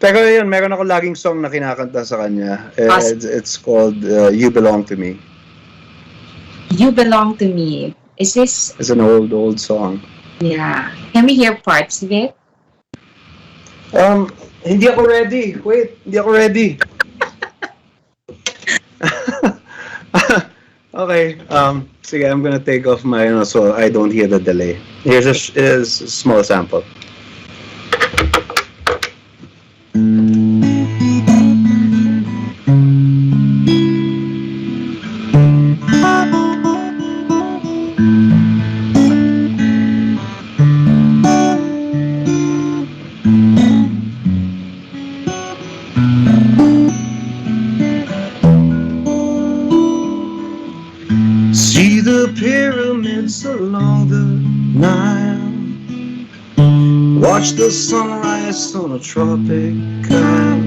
Pero yun, meron ako laging song na kinakanta sa kanya. It's called You Belong to Me. You Belong to Me. Is this? It's an old song. Yeah. Can we hear parts of it? Hindi ako ready. Wait, hindi ako ready. Okay. Sige, I'm gonna take off my, so I don't hear the delay. Here's a small sample. See the pyramids along the Nile. Watch the sunrise on a tropic isle.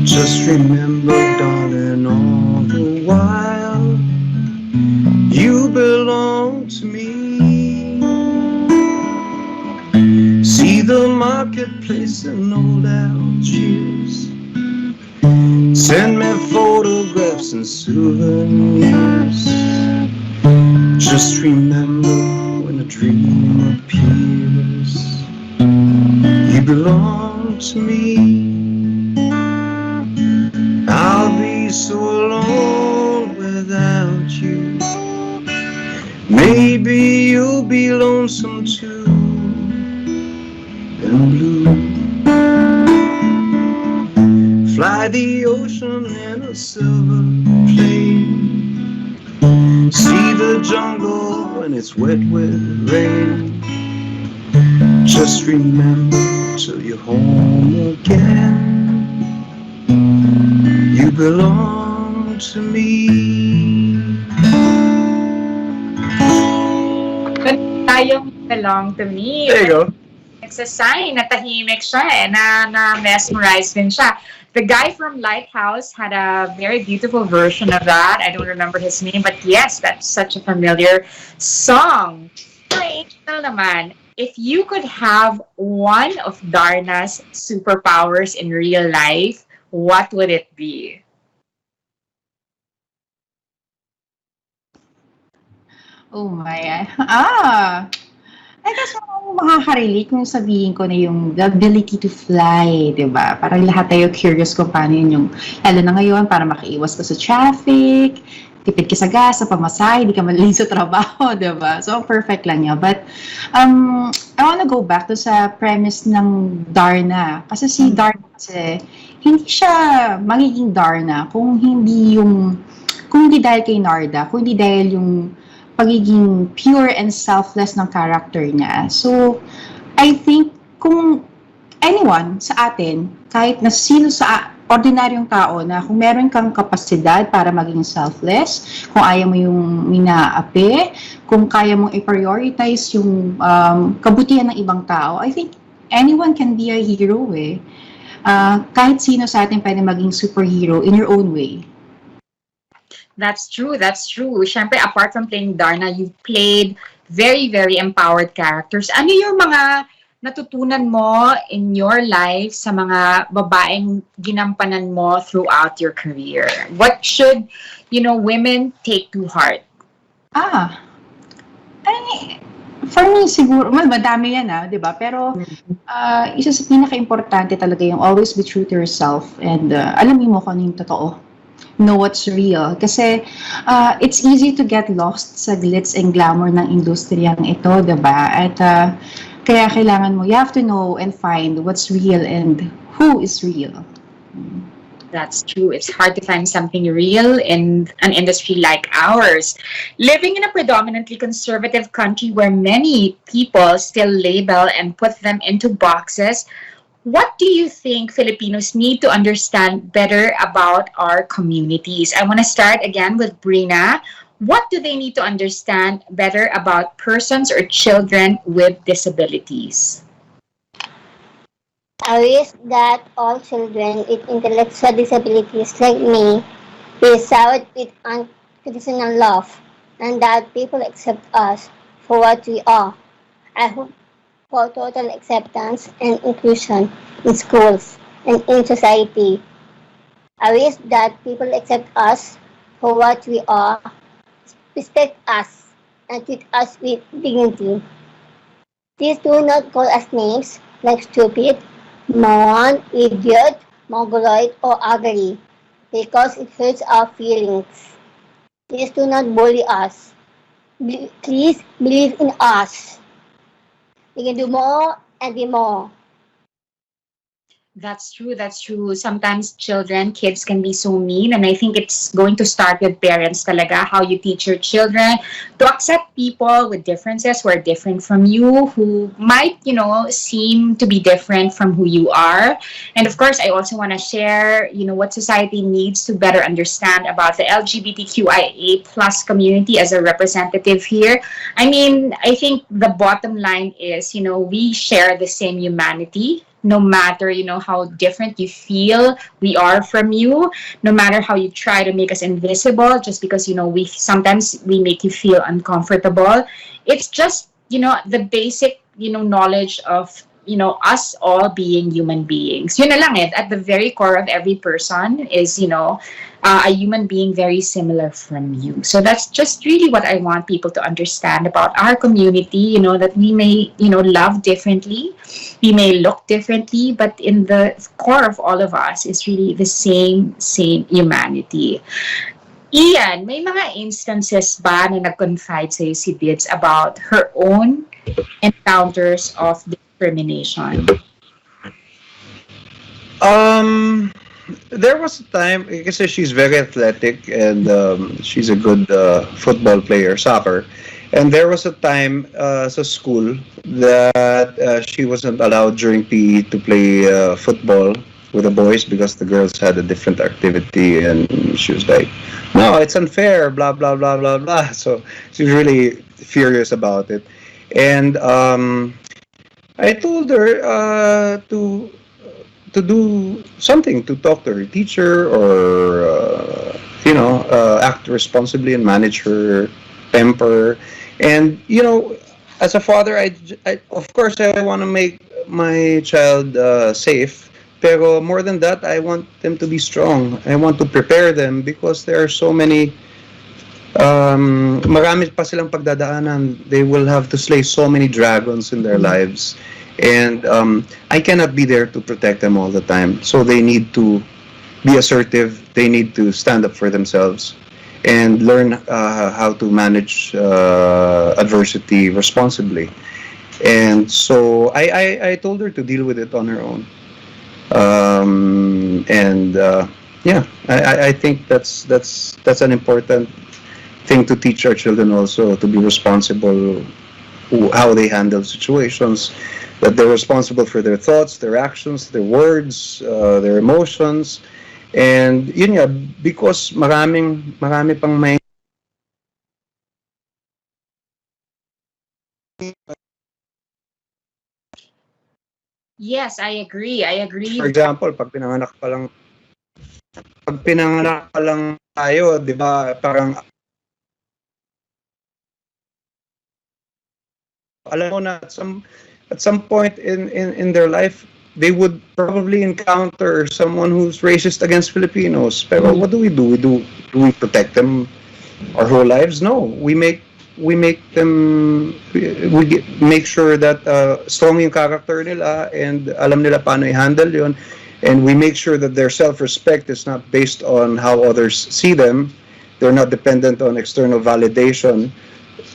Just remember, darling, all the while you belong to me. See the marketplace in old Algiers. Send me photographs and souvenirs. Just remember when a dream appears, you belong to me. I'll be so alone without you. Maybe you'll be lonesome too, and blue. Fly the ocean in a silver plane. See the jungle when it's wet with rain. Just remember till you're home again, you belong to me. Tayong belong to me. There you go. It's a sign na tahimik siya na mesmerized din siya. The guy from Lighthouse had a very beautiful version of that. I don't remember his name, but yes, that's such a familiar song. For Angel naman, if you could have one of Darna's superpowers in real life, what would it be? Oh my. I guess makaka-relate kung sabihin ko na yung the ability to fly, di ba? Parang lahat tayo curious kung paano yun yung, lalo na ngayon, para makaiwas ka sa traffic, tipid ka sa gas, sa pamasahe, di ka malilin sa trabaho, di ba? So, perfect lang yun. But, I wanna go back to sa premise ng Darna. Kasi si Darna kasi, hindi siya magiging Darna kung hindi dahil kay Narda, kung hindi dahil yung pagiging pure and selfless ng character niya. So, I think kung anyone sa atin, kahit na sino sa ordinaryong tao na kung meron kang kapasidad para maging selfless, kung ayaw mo yung minaapi, kung kaya mong i-prioritize yung kabutihan ng ibang tao, I think anyone can be a hero eh. Kahit sino sa atin pwede maging superhero in your own way. That's true. That's true. Siyempre, apart from playing Darna, you've played very, very empowered characters. Ano yung mga natutunan mo in your life sa mga babaeng ginampanan mo throughout your career? What should, women take to heart? For me, siguro, madami yan di ba? Pero, isa sa pinaka-importante talaga yung always be true to yourself and alamin mo kung ano yung totoo. Know what's real. Kasi it's easy to get lost sa glitz and glamour ng industriyang ito, diba? At kaya kailangan mo, you have to know and find what's real and who is real. That's true. It's hard to find something real in an industry like ours. Living in a predominantly conservative country where many people still label and put them into boxes, what do you think Filipinos need to understand better about our communities? I want to start again with Brina. What do they need to understand better about persons or children with disabilities? I wish that all children with intellectual disabilities like me be sought with unconditional love and that people accept us for what we are. I hope for total acceptance and inclusion in schools and in society. I wish that people accept us for what we are, respect us, and treat us with dignity. Please do not call us names like stupid, moron, idiot, mongoloid, or ugly, because it hurts our feelings. Please do not bully us. Please believe in us. We can do more and be more. That's true. That's true. Sometimes kids can be so mean. And I think it's going to start with parents talaga, how you teach your children to accept people with differences who are different from you, who might, seem to be different from who you are. And of course, I also want to share, what society needs to better understand about the LGBTQIA plus community as a representative here. I mean, I think the bottom line is, we share the same humanity. No matter, how different you feel we are from you, no matter how you try to make us invisible, just because, we make you feel uncomfortable. It's just, the basic, knowledge of, us all being human beings. Yun na lang eh. At the very core of every person is, a human being very similar from you. So that's just really what I want people to understand about our community, that we may, love differently, we may look differently, but in the core of all of us is really the same humanity. Ian, may mga instances ba na nag-confide sa'yo si Dids about her own encounters of discrimination? There was a time, kasi she's very athletic and she's a good football player, soccer. And there was a time sa school that she wasn't allowed during PE to play football with the boys because the girls had a different activity, and she was like, no, it's unfair, blah, blah, blah, blah, blah. So she was really furious about it. And I told her to do something, to talk to her teacher or, act responsibly and manage her temper. And, as a father, I of course, I want to make my child safe. Pero more than that, I want them to be strong. I want to prepare them because there are so many, marami pa silang pagdadaanan. They will have to slay so many dragons in their lives. And I cannot be there to protect them all the time. So they need to be assertive. They need to stand up for themselves and learn how to manage adversity responsibly. And so I told her to deal with it on her own. I think that's an important thing to teach our children also, to be responsible how they handle situations, that they're responsible for their thoughts, their actions, their words, their emotions. And yun nga, because marami pang may Yes, I agree. For example, pag pinanganak pa lang tayo, 'di ba, parang alam mo na at some point in their life, they would probably encounter someone who's racist against Filipinos. Pero what do? Do we protect them our whole lives? No. We make sure that strong yung character nila and alam nila paano i-handle yun. And we make sure that their self-respect is not based on how others see them. They're not dependent on external validation.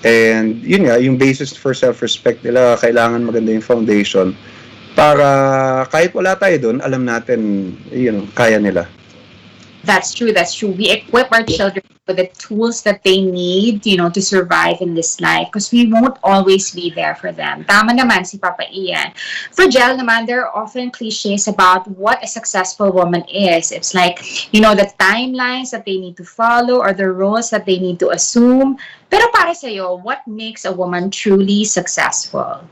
And yun nga, yung basis for self-respect nila, kailangan maganda yung foundation para kahit wala tayo doon, alam natin, kaya nila. That's true. We equip our children with the tools that they need, to survive in this life, because we won't always be there for them. Tama naman si Papa Ian. For Jel naman, there are often cliches about what a successful woman is. It's like, the timelines that they need to follow or the roles that they need to assume. Pero para sa'yo, what makes a woman truly successful?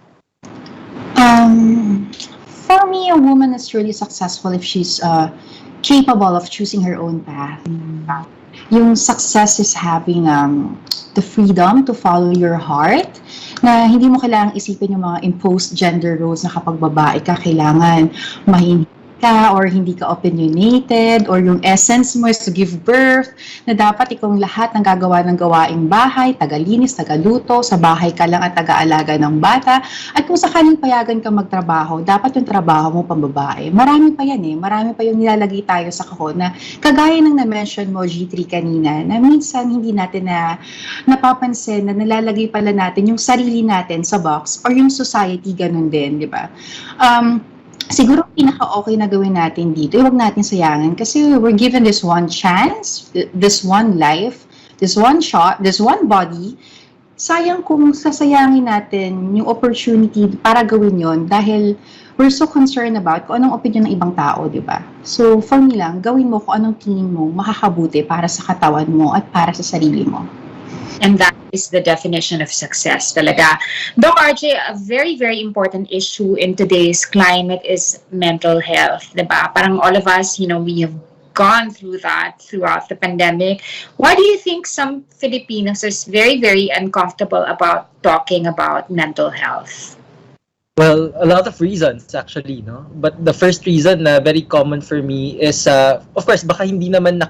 For me, a woman is truly successful if she's capable of choosing her own path. Yung success is having the freedom to follow your heart, na hindi mo kailangang isipin yung mga imposed gender roles na kapag babae ka, kailangan mahinig ka or hindi ka opinionated or yung essence mo is to give birth, na dapat ikaw lahat ng gagawa ng gawaing bahay, tagalinis, tagaluto, sa bahay ka lang at taga-alaga ng bata. At kung sakaling payagan ka magtrabaho, dapat yung trabaho mo pambabae. Marami pa yan marami pa yung nilalagay tayo sa kahon na kagaya ng na-mention mo, G3 kanina, na minsan hindi natin napapansin na nalalagay pala natin yung sarili natin sa box or yung society ganun din, di ba? Siguro pinaka-okay na gawin natin dito, huwag natin sayangan kasi we're given this one chance, this one life, this one shot, this one body. Sayang kung sasayangin natin yung opportunity para gawin yon dahil we're so concerned about kung anong opinion ng ibang tao, di ba? So, for me lang, gawin mo kung anong tingin mo makakabuti para sa katawan mo at para sa sarili mo. And that is the definition of success talaga. Doc RJ, a very, very important issue in today's climate is mental health, diba? Parang all of us, we have gone through that throughout the pandemic. Why do you think some Filipinos is very, very uncomfortable about talking about mental health? Well, a lot of reasons actually, no? But the first reason na very common for me is, of course, baka hindi naman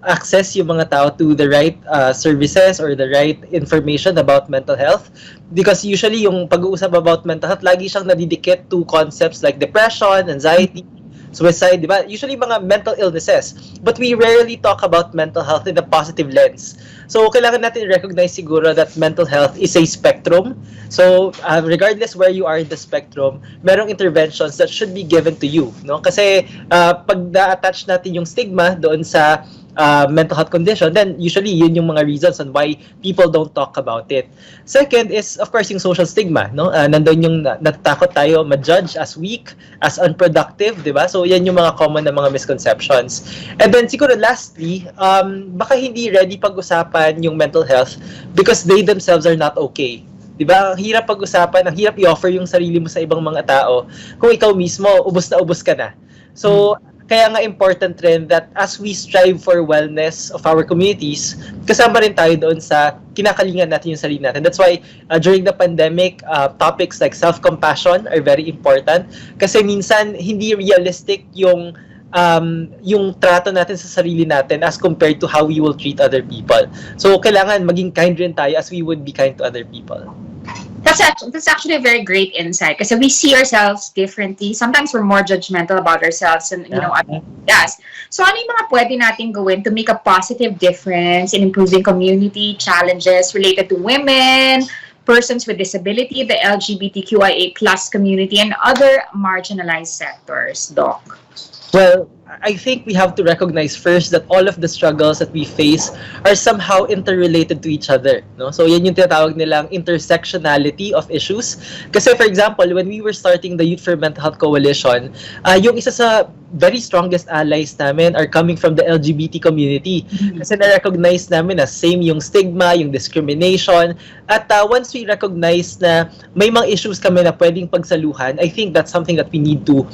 access yung mga tao to the right services or the right information about mental health, because usually yung pag-uusap about mental health lagi siyang nadidikit to concepts like depression, anxiety, suicide, di ba? Usually mga mental illnesses, but we rarely talk about mental health in a positive lens. So kailangan natin recognize siguro that mental health is a spectrum. So regardless where you are in the spectrum, merong interventions that should be given to you, no? Kasi pag na-attach natin yung stigma doon sa mental health condition, then usually yun yung mga reasons on why people don't talk about it. Second is, of course, yung social stigma, no? Nandun yung natatakot tayo ma-judge as weak, as unproductive, di ba? So yan yung mga common na mga misconceptions. And then siguro lastly, baka hindi ready pag-usapan yung mental health because they themselves are not okay. Diba? Ang hirap pag-usapan, ang hirap i-offer yung sarili mo sa ibang mga tao kung ikaw mismo, ubos na ubos ka na. So, kaya nga important rin that as we strive for wellness of our communities, kasama rin tayo doon sa kinakalingan natin yung sarili natin. That's why during the pandemic, topics like self-compassion are very important kasi minsan hindi realistic yung trato natin sa sarili natin as compared to how we will treat other people. So, kailangan maging kind rin tayo as we would be kind to other people. That's actually a very great insight because we see ourselves differently. Sometimes we're more judgmental about ourselves and yes. So ano yung mga pwede natin gawin to make a positive difference in improving community challenges related to women, persons with disability, the LGBTQIA+ community, and other marginalized sectors, Doc? Well, I think we have to recognize first that all of the struggles that we face are somehow interrelated to each other, no? So yan yung tinatawag nilang intersectionality of issues. Kasi for example, when we were starting the Youth for Mental Health Coalition, yung isa sa very strongest allies namin are coming from the LGBT community. Kasi na-recognize namin na same yung stigma, yung discrimination. At once we recognize na may mga issues kami na pwedeng pagsaluhan, I think that's something that we need to,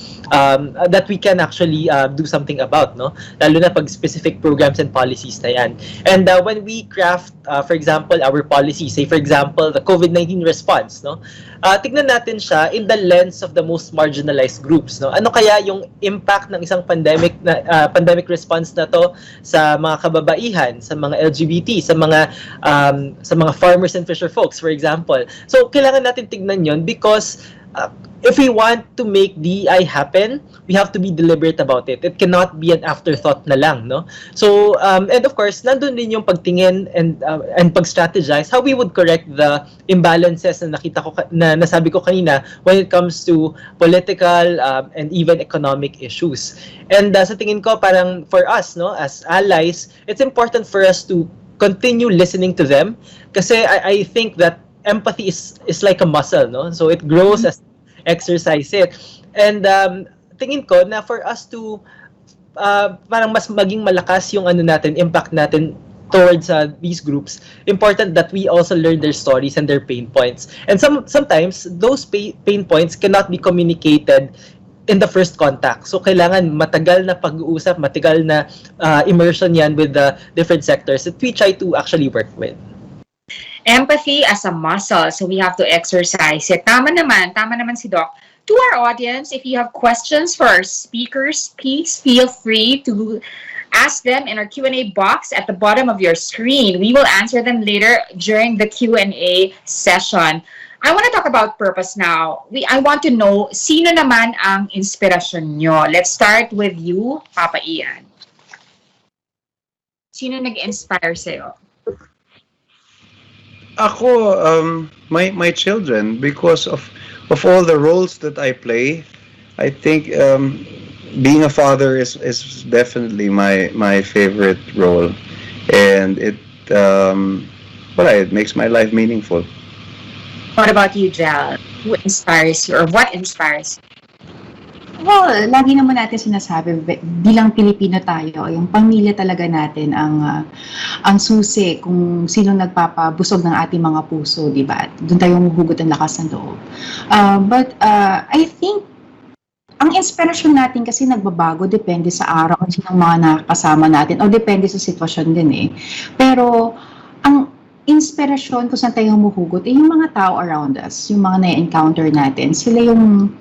that we can actually do something about, no? Lalo na pag specific programs and policies na yan. And when we craft, for example, our policy, say for example, the COVID-19 response, no? Tignan natin siya in the lens of the most marginalized groups, no? Ano kaya yung impact ng isang pandemic response na to sa mga kababaihan, sa mga LGBT, sa mga farmers and fisher folks, for example. So kailangan natin tignan yon because if we want to make DEI happen, we have to be deliberate about it. It cannot be an afterthought na lang, no? So, and of course, nandun din yung pagtingin and pag-strategize how we would correct the imbalances na nasabi ko kanina when it comes to political and even economic issues. And sa tingin ko, parang for us, no, as allies, it's important for us to continue listening to them kasi I think that empathy is like a muscle, no? So it grows as exercise it. And tingin ko na for us to parang mas maging malakas yung impact natin towards these groups, important that we also learn their stories and their pain points. And sometimes those pain points cannot be communicated in the first contact. So kailangan matagal na pag-uusap, matagal na immersion yan with the different sectors that we try to actually work with. Empathy as a muscle, so we have to exercise it. Tama naman si Doc. To our audience, if you have questions for our speakers, please feel free to ask them in our Q&A box at the bottom of your screen. We will answer them later during the Q&A session. I want to talk about purpose now. I want to know, sino naman ang inspirasyon nyo? Let's start with you, Papa Ian. Sino nag-inspire sa'yo? Ako, my children, because of all the roles that I play, I think being a father is definitely my favorite role, and it makes my life meaningful. What about you, Jel? Who inspires you or what inspires you? Well, lagi naman natin sinasabi, bilang Pilipino tayo, yung pamilya talaga natin ang susi kung sino nagpapabusog ng ating mga puso, di ba? Doon tayo huhugot ang lakas ng loob. But I think, ang inspirasyon natin kasi nagbabago, depende sa araw kung sino mga nakakasama natin o depende sa sitwasyon din eh. Pero, ang inspirasyon kung saan tayo humuhugot, yung mga tao around us, yung mga na-encounter natin, sila yung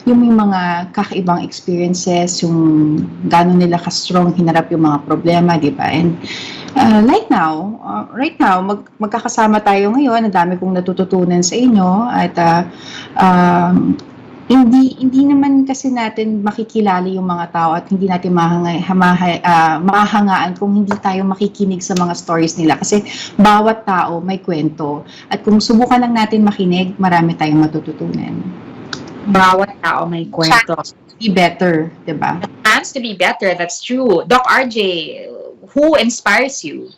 mga kakaibang experiences, yung gano'n nila ka-strong hinarap yung mga problema, di ba? And right now, magkakasama tayo ngayon, ang dami kong natututunan sa inyo, at hindi naman kasi natin makikilala yung mga tao at hindi natin mahangaan kung hindi tayo makikinig sa mga stories nila. Kasi bawat tao may kwento. At kung subukan lang natin makinig, marami tayong matututunan. Bawat tao may kwento. Chance to be better, diba? Chance to be better, that's true. Doc RJ, who inspires you?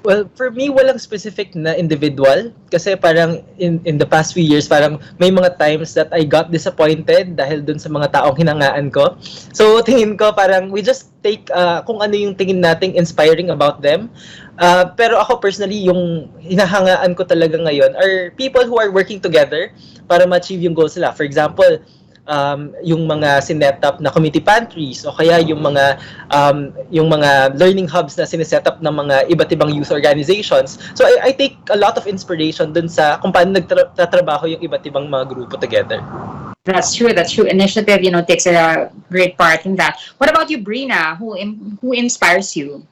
Well, for me, walang specific na individual. Kasi parang in the past few years, parang may mga times that I got disappointed dahil dun sa mga taong hinangaan ko. So, tingin ko parang we just take kung ano yung tingin nating inspiring about them. Pero ako personally, yung hinahangaan ko talaga ngayon are people who are working together para ma-achieve yung goals nila. For example, yung mga sinet-up na community pantries o kaya yung mga learning hubs na sineset-up ng mga iba't ibang youth organizations. So I take a lot of inspiration dun sa kung paano nagtatrabaho yung iba't ibang mga grupo together. That's true. Initiative, takes a great part in that. What about you, Brina? Who inspires you?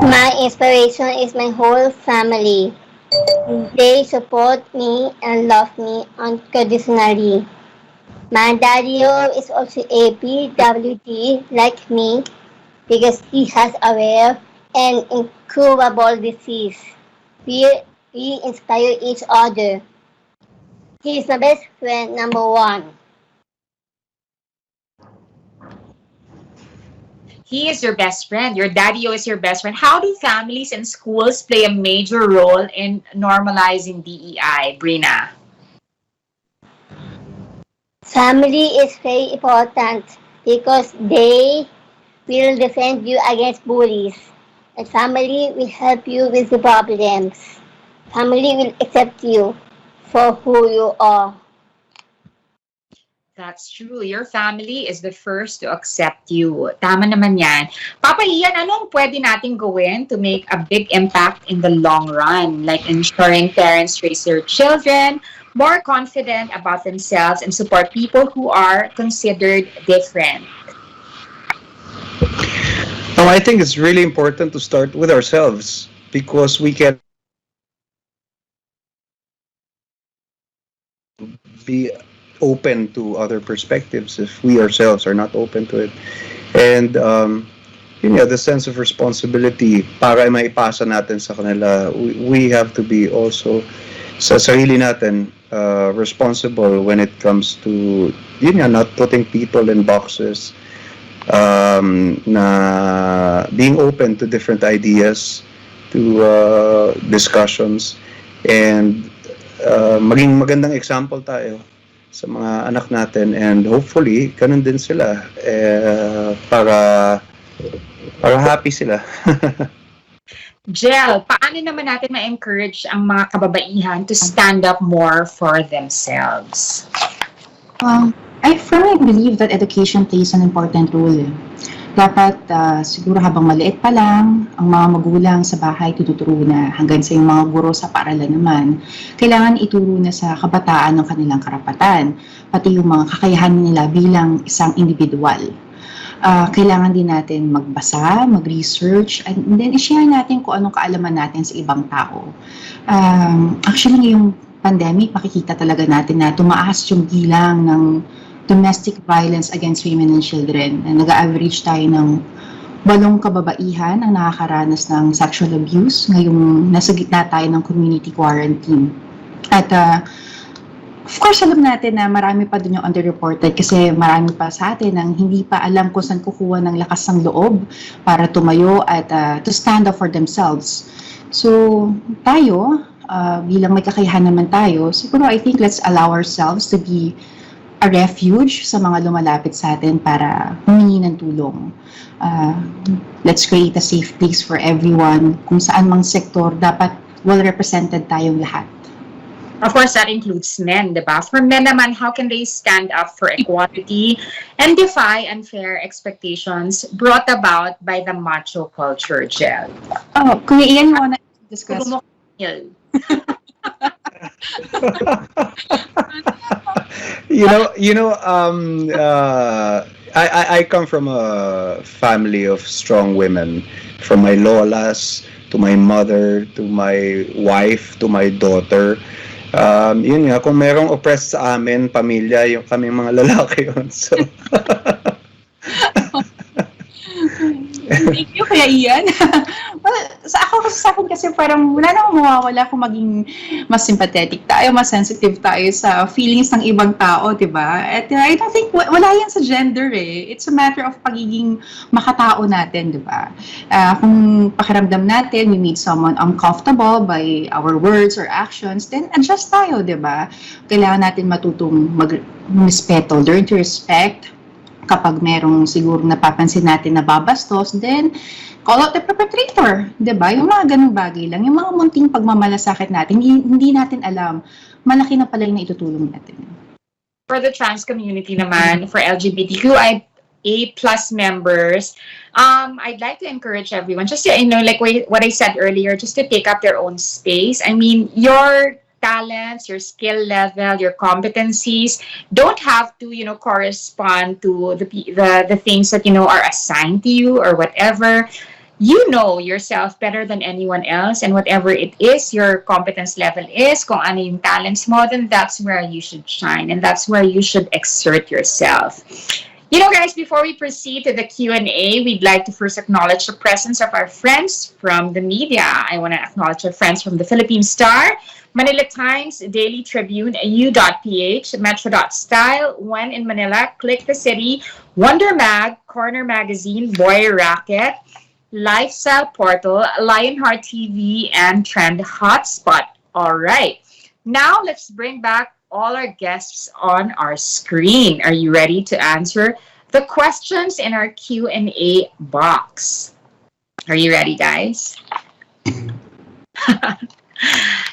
My inspiration is my whole family. They support me and love me unconditionally. My daddy is also a PWD like me because he has a rare and incurable disease. We inspire each other. He is my best friend number 1. He is your best friend. Your daddy is your best friend. How do families and schools play a major role in normalizing DEI, Brina? Family is very important because they will defend you against bullies. And family will help you with the problems. Family will accept you for who you are. That's true. Your family is the first to accept you. Tama naman yan. Papa Ian, anong pwede natin gawin to make a big impact in the long run? Like ensuring parents raise their children more confident about themselves and support people who are considered different. I think it's really important to start with ourselves because we can be open to other perspectives if we ourselves are not open to it. And the sense of responsibility para maipasa natin sa kanila, we have to be also sa sarili natin responsible when it comes to not putting people in boxes, na being open to different ideas, to discussions, and maging magandang example tayo sa mga anak natin, and hopefully ganun din sila para happy sila. Jel, paano naman natin ma-encourage ang mga kababaihan to stand up more for themselves? I firmly believe that education plays an important role. Dapat siguro habang maliit pa lang, ang mga magulang sa bahay tututuro na hanggang sa yung mga guro sa paaralan naman, kailangan ituro na sa kabataan ng kanilang karapatan, pati yung mga kakayahan nila bilang isang individual. Kailangan din natin magbasa, mag-research, and then i-share natin kung anong kaalaman natin sa ibang tao. Actually, ngayong pandemic, makikita talaga natin na tumaas yung bilang ng domestic violence against women and children. Nag-average tayo ng 8 kababaihan ang nakakaranas ng sexual abuse ngayong nasa gitna tayo ng community quarantine. At of course, alam natin na marami pa din yung underreported kasi marami pa sa atin ang hindi pa alam kung saan kukuha ng lakas ng loob para tumayo at to stand up for themselves. So, tayo, bilang may kakayahan naman tayo, siguro I think let's allow ourselves to be a refuge sa mga lumalapit sa atin para humingi ng tulong. Let's create a safe place for everyone. Kung saan mang sektor, dapat well-represented tayong lahat. Of course, that includes men, diba? For men naman, how can they stand up for equality and defy unfair expectations brought about by the macho culture, Jel? Oh, Kuya Ian, you wanna discuss? I come from a family of strong women, from my lolas to my mother to my wife to my daughter. Yun nga, kung merong oppressed sa amin, pamilya, yung kaming mga lalaki yun. So, thank you, Kuya Ian. Well, sa akin kasi parang wala namang mawawala kung maging mas sympathetic tayo, mas sensitive tayo sa feelings ng ibang tao, diba? At I don't think, wala yan sa gender eh. It's a matter of pagiging makatao natin, diba? Kung pakiramdam natin, we made someone uncomfortable by our words or actions, then adjust tayo, diba? Kailangan natin matutong mag-respeto, learn to respect. Kapag merong siguro napapansin natin na babastos, then call out the perpetrator, diba? Yung mga ganung bagay lang, yung mga munting pagmamalasakit natin, hindi natin alam, malaki na pala yung naitutulong natin. For the trans community naman, for LGBTQIA+ members, I'd like to encourage everyone, just to, like what I said earlier, just to take up their own space. I mean, your talents, your skill level, your competencies don't have to, correspond to the things that, are assigned to you or whatever. You know yourself better than anyone else, and whatever it is, your competence level is, kung ano yung talents mo, then that's where you should shine, and that's where you should exert yourself. Guys, before we proceed to the Q&A, we'd like to first acknowledge the presence of our friends from the media. I want to acknowledge our friends from the Philippine Star, Manila Times, Daily Tribune, U.PH, Metro.Style, When in Manila, Click the City, Wonder Mag, Corner Magazine, Boy Racket, Lifestyle Portal, Lionheart TV, and Trend Hotspot. All right. Now, let's bring back all our guests on our screen. Are you ready to answer the questions in our Q&A box? Are you ready, guys?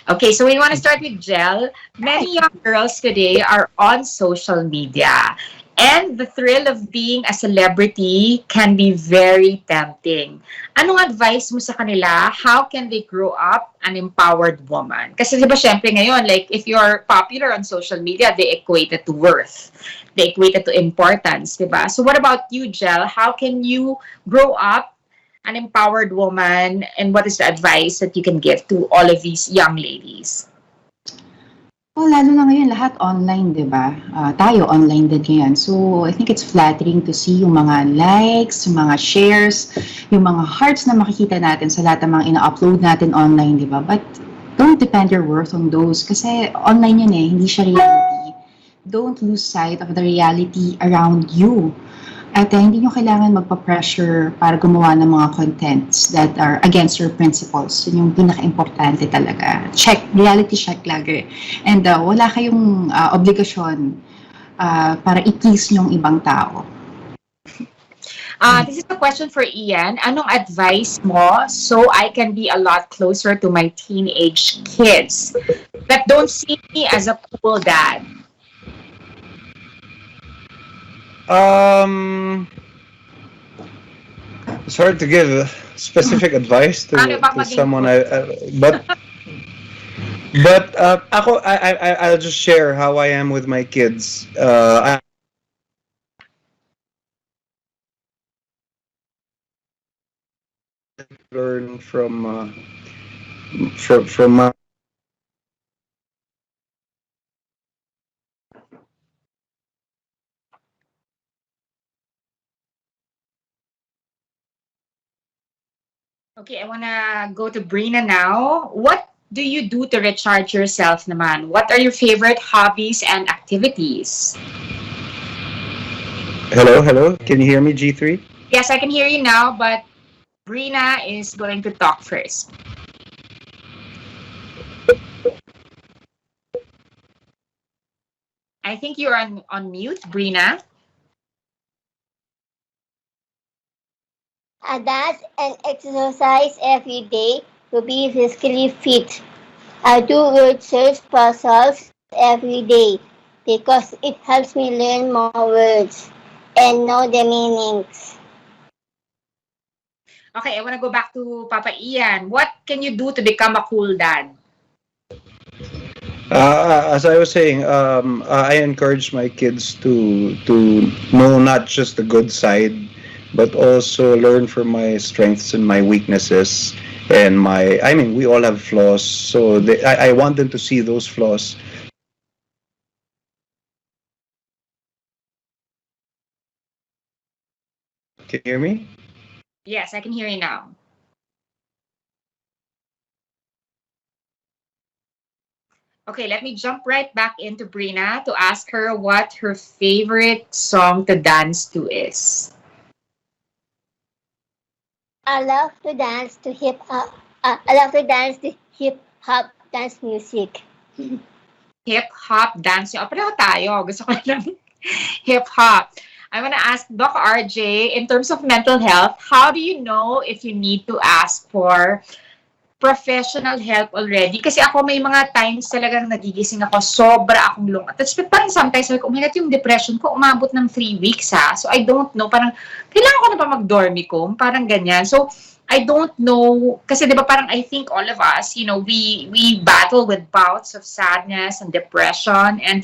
Okay, so we want to start with Jel. Many young girls today are on social media, and the thrill of being a celebrity can be very tempting. Anong advice mo sa kanila? How can they grow up an empowered woman? Kasi diba syempre ngayon, like if you're popular on social media, they equate it to worth. They equate it to importance, diba? So what about you, Jel? How can you grow up an empowered woman, and what is the advice that you can give to all of these young ladies? Well, lalo na ngayon, lahat online, di ba? Tayo, online din ngayon. So, I think it's flattering to see yung mga likes, yung mga shares, yung mga hearts na makikita natin sa lahat ng mga ina-upload natin online, di ba? But don't depend your worth on those kasi online yan eh, hindi siya reality. Don't lose sight of the reality around you. At hindi nyo kailangan magpa-pressure para gumawa ng mga contents that are against your principles. Yun yung pinaka-importante talaga. Check, reality check lagi. And wala kayong obligasyon para i-please yung ibang tao. This is a question for Ian. Anong advice mo so I can be a lot closer to my teenage kids that don't see me as a cool dad? It's hard to give specific advice to someone. But I'll just share how I am with my kids. I learn from my. Okay, I wanna go to Brina now. What do you do to recharge yourself naman? What are your favorite hobbies and activities? Hello. Can you hear me, G3? Yes, I can hear you now, but Brina is going to talk first. I think you're on mute, Brina. I dance and exercise every day to be physically fit. I do research puzzles every day because it helps me learn more words and know the meanings. Okay, I want to go back to Papa Ian. What can you do to become a cool dad? As I was saying, I encourage my kids to know not just the good side, but also learn from my strengths and my weaknesses. And we all have flaws, so I want them to see those flaws. Can you hear me? Yes, I can hear you now. Okay, let me jump right back into Brina to ask her what her favorite song to dance to is. I love to dance to hip hop. I love to dance to hip hop dance music. Hip hop dance. O, pareho tayo. Gusto ko lang hip hop. I want to ask Doc RJ, in terms of mental health, how do you know if you need to ask for professional help already? Kasi ako may mga times talagang nagigising ako, sobra akong lungat. Tapos parang sometimes, like, yung depression ko, umabot ng 3 weeks ha. So I don't know, parang kailangan ko na pa mag-dormicum, parang ganyan. So I don't know, kasi di ba parang I think all of us, we battle with bouts of sadness and depression. And,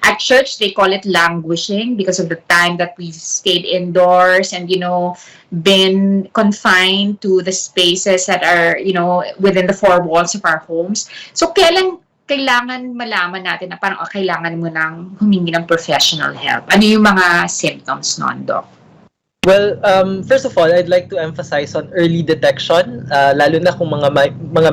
at church, they call it languishing because of the time that we've stayed indoors and, been confined to the spaces that are, within the four walls of our homes. So, kailangan malaman natin na parang kailangan mo nang humingi ng professional help? Ano yung mga symptoms nun, Doc? Well, first of all, I'd like to emphasize on early detection, lalo na kung mga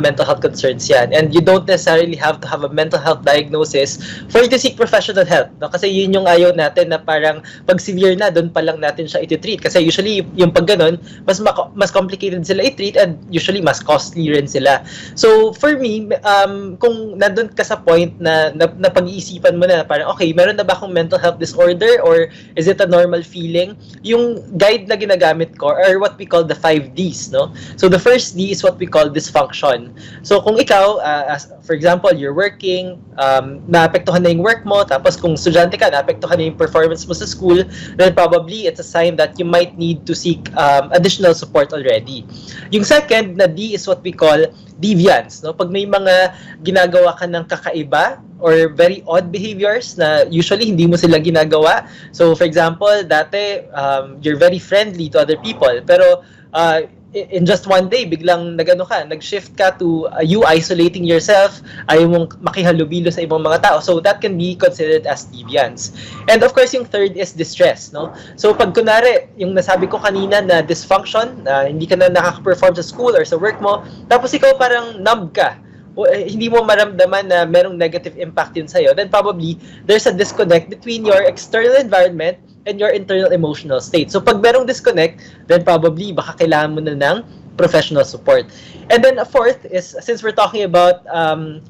mental health concerns yan. And you don't necessarily have to have a mental health diagnosis for you to seek professional help. No? Kasi yun yung ayaw natin na parang pag severe na, doon pa lang natin siya ititreat. Kasi usually, yung pag ganun, mas complicated sila itreat and usually mas costly rin sila. So, for me, kung nandun ka sa point na pag-iisipan mo na parang, okay, meron na ba akong mental health disorder or is it a normal feeling? Yung guide na ginagamit ko are what we call the 5 Ds, no? So the first D is what we call dysfunction. So kung ikaw, for example, you're working, naapektuhan na yung work mo, tapos kung estudyante ka, naapektuhan na yung performance mo sa school, then probably it's a sign that you might need to seek additional support already. Yung second na D is what we call deviance, no? Pag may mga ginagawa ka ng kakaiba or very odd behaviors na usually hindi mo sila ginagawa. So for example, dati you're very friendly to other people, pero in just one day biglang nag-shift ka to you isolating yourself, ayaw mong makihalubilo sa ibang mga tao. So that can be considered as deviance. And of course, yung third is distress, no? So pag kunwari, yung nasabi ko kanina na dysfunction, hindi ka na nakaka-perform sa school or sa work mo, tapos ikaw parang numb ka, hindi mo maramdaman na merong negative impact yun sa'yo, then probably there's a disconnect between your external environment and your internal emotional state. So pag merong disconnect, then probably baka kailangan mo na ng professional support. And then a fourth is, since we're talking about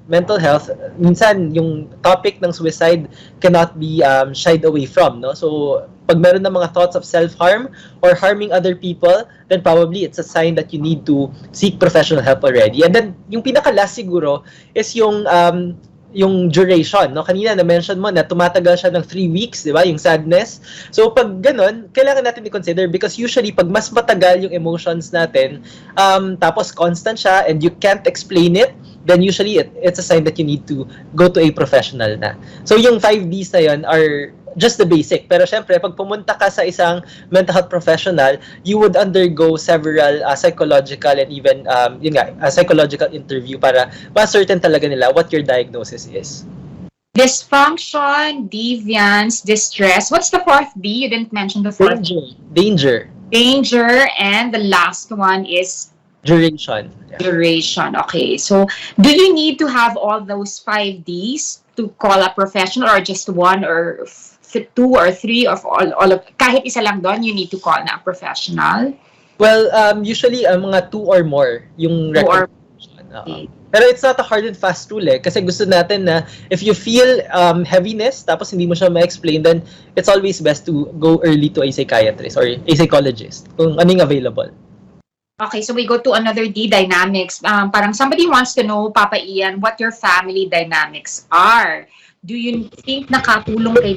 mental health, minsan yung topic ng suicide cannot be shied away from, no? So pag meron na mga thoughts of self-harm or harming other people, then probably it's a sign that you need to seek professional help already. And then yung pinaka-last siguro is yung yung duration, no? Kanina na-mention mo na tumatagal siya ng 3 weeks, di ba? Yung sadness. So, pag ganun, kailangan natin i-consider because usually, pag mas matagal yung emotions natin, tapos constant siya and you can't explain it, then usually it's a sign that you need to go to a professional na. So, yung 5Ds na yun are just the basic. Pero syempre, pag pumunta ka sa isang mental health professional, you would undergo several psychological and even a psychological interview para ma-certain talaga nila what your diagnosis is. Dysfunction, deviance, distress. What's the fourth D? You didn't mention the fourth. Danger. And the last one is duration. Yeah. Duration. Okay. So, do you need to have all those 5 Ds to call a professional, or just one, or 2 or 3 of all of, kahit isa lang doon, you need to call na a professional? Well, usually mga 2 or more yung recommendation. Okay. Pero it's not a hard and fast rule kasi gusto natin na if you feel heaviness tapos hindi mo siya ma-explain, then it's always best to go early to a psychiatrist or a psychologist kung anong available. Okay, so we go to another D, dynamics. Parang somebody wants to know, Papa Ian, what your family dynamics are. Do you think nakatulong kay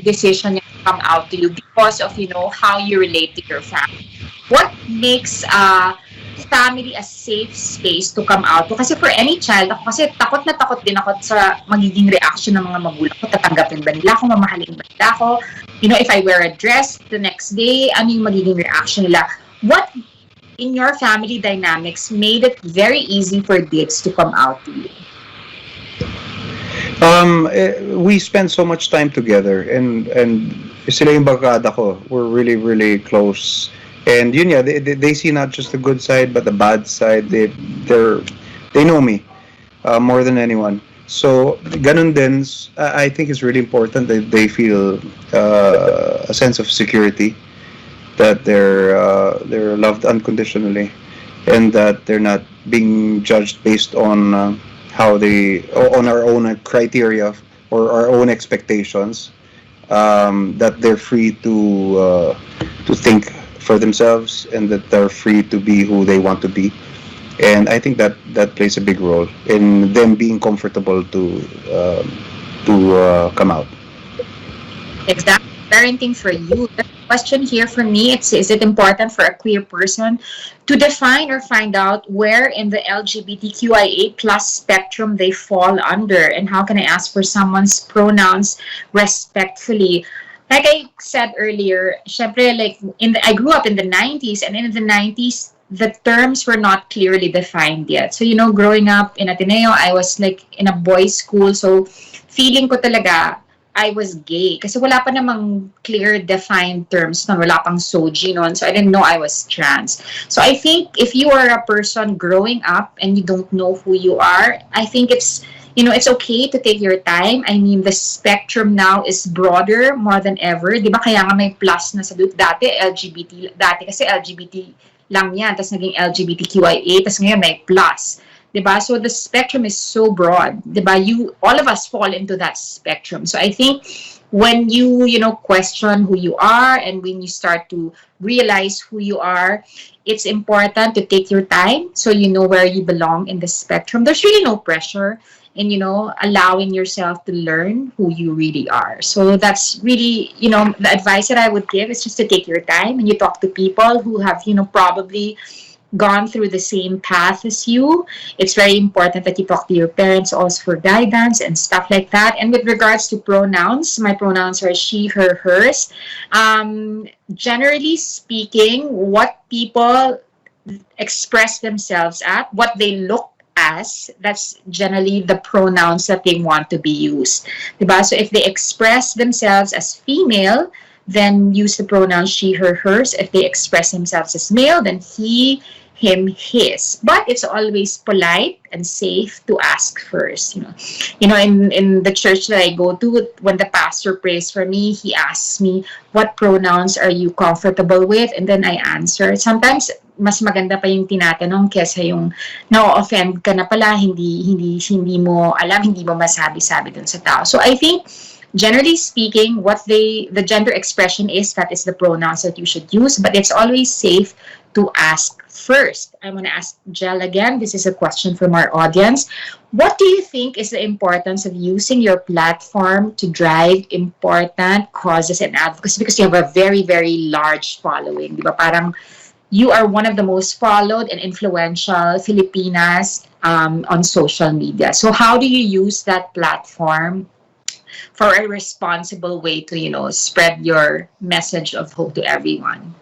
decision niya to come out to you because of, how you relate to your family? What makes family a safe space to come out to? Kasi for any child, ako kasi takot na takot din ako sa magiging reaction ng mga magulang ko. Tatanggapin ba nila ako? Mamahalin ba nila ako? If I wear a dress the next day, ano yung magiging reaction nila? What in your family dynamics made it very easy for kids to come out to you? We spend so much time together, and sila yung barkada ko. We're really, really close. And yun, yeah, they see not just the good side but the bad side. They know me more than anyone. So ganun din, I think it's really important that they feel a sense of security, that they're loved unconditionally, and that they're not being judged based on on our own criteria or our own expectations. That they're free to think for themselves, and that they're free to be who they want to be. And I think that plays a big role in them being comfortable to come out. Exactly. Parenting for you. The question here for me, is it important for a queer person to define or find out where in the LGBTQIA+ spectrum they fall under, and how can I ask for someone's pronouns respectfully? Like I said earlier, syempre, I grew up in the 90s, and in the 90s, the terms were not clearly defined yet. So, growing up in Ateneo, I was in a boys' school. So, feeling ko talaga, I was gay. Kasi wala pa namang clear defined terms noon. Wala pang SOGI noon. So, I didn't know I was trans. So, I think if you are a person growing up and you don't know who you are, I think it's okay to take your time. I mean, the spectrum now is broader more than ever. Di ba? Kaya nga may plus na sa dati, LGBT. Dati kasi LGBT lang yan. Tapos naging LGBTQIA. Tapos ngayon may plus. Diba? So the spectrum is so broad. Diba? All of us fall into that spectrum. So I think when you question who you are, and when you start to realize who you are, it's important to take your time so you know where you belong in the spectrum. There's really no pressure in, allowing yourself to learn who you really are. So that's really, the advice that I would give is just to take your time and you talk to people who have, probably gone through the same path as you. It's very important that you talk to your parents also for guidance and stuff like that. And with regards to pronouns, my pronouns are she, her, hers. Generally speaking, what people express themselves at, what they look as, that's generally the pronouns that they want to be used. Diba? So if they express themselves as female, then use the pronouns she, her, hers. If they express themselves as male, then he, him, his. But it's always polite and safe to ask first. In the church that I go to, when the pastor prays for me, he asks me, what pronouns are you comfortable with? And then I answer. Sometimes, mas maganda pa yung tinatanong kesa yung na-offend ka na pala, hindi mo alam, hindi mo masabi-sabi dun sa tao. So I think generally speaking, what the gender expression is, that is the pronouns that you should use, but it's always safe to ask first. I'm going to ask Jel again. This is a question from our audience. What do you think is the importance of using your platform to drive important causes and advocacy? Because you have a very, very large following. Di ba? Parang you are one of the most followed and influential Filipinas on social media. So how do you use that platform for a responsible way to, spread your message of hope to everyone?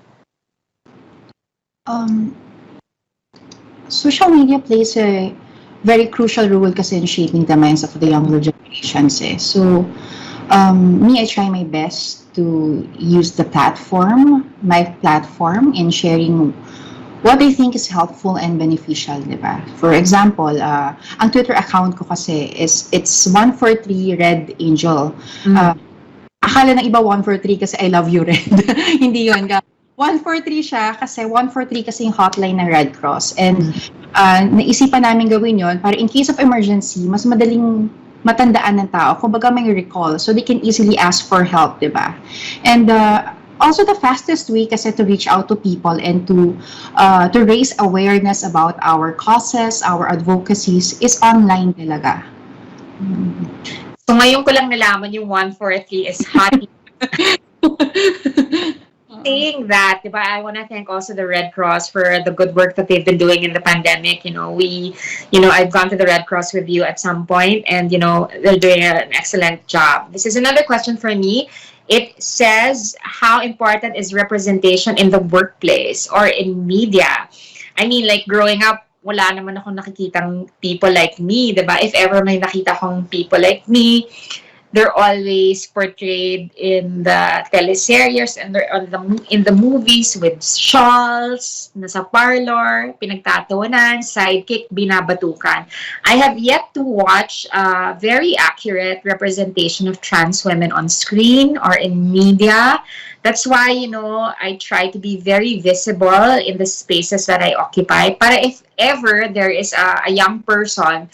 Social media plays a very crucial role kasi in shaping the minds of the younger generations. So, me, I try my best to use my platform, in sharing what I think is helpful and beneficial, diba? For example, ang Twitter account ko kasi it's 143 Red Angel. Akala ng iba 143 kasi I love you, Red. Hindi yun. 143 siya kasi 143 kasi yung hotline ng Red Cross. And naisipan namin gawin yon para in case of emergency, mas madaling matandaan ng tao. Kumbaga may recall so they can easily ask for help, diba? And also the fastest way kasi to reach out to people and to raise awareness about our causes, our advocacies is online talaga. So ngayon ko lang nalaman yung 143 is hot. Saying that, diba, I want to thank also the Red Cross for the good work that they've been doing in the pandemic. I've gone to the Red Cross with you at some point, and they're doing an excellent job. This is another question for me. It says, how important is representation in the workplace or in media? I mean, like growing up, wala naman akong nakikitang people like me, diba? If ever may nakita akong people like me, they're always portrayed in the teleseries and they're in the movies with shawls, nasa parlor, pinagtatawanan, sidekick, binabatukan. I have yet to watch a very accurate representation of trans women on screen or in media. That's why, I try to be very visible in the spaces that I occupy. Para if ever there is a young person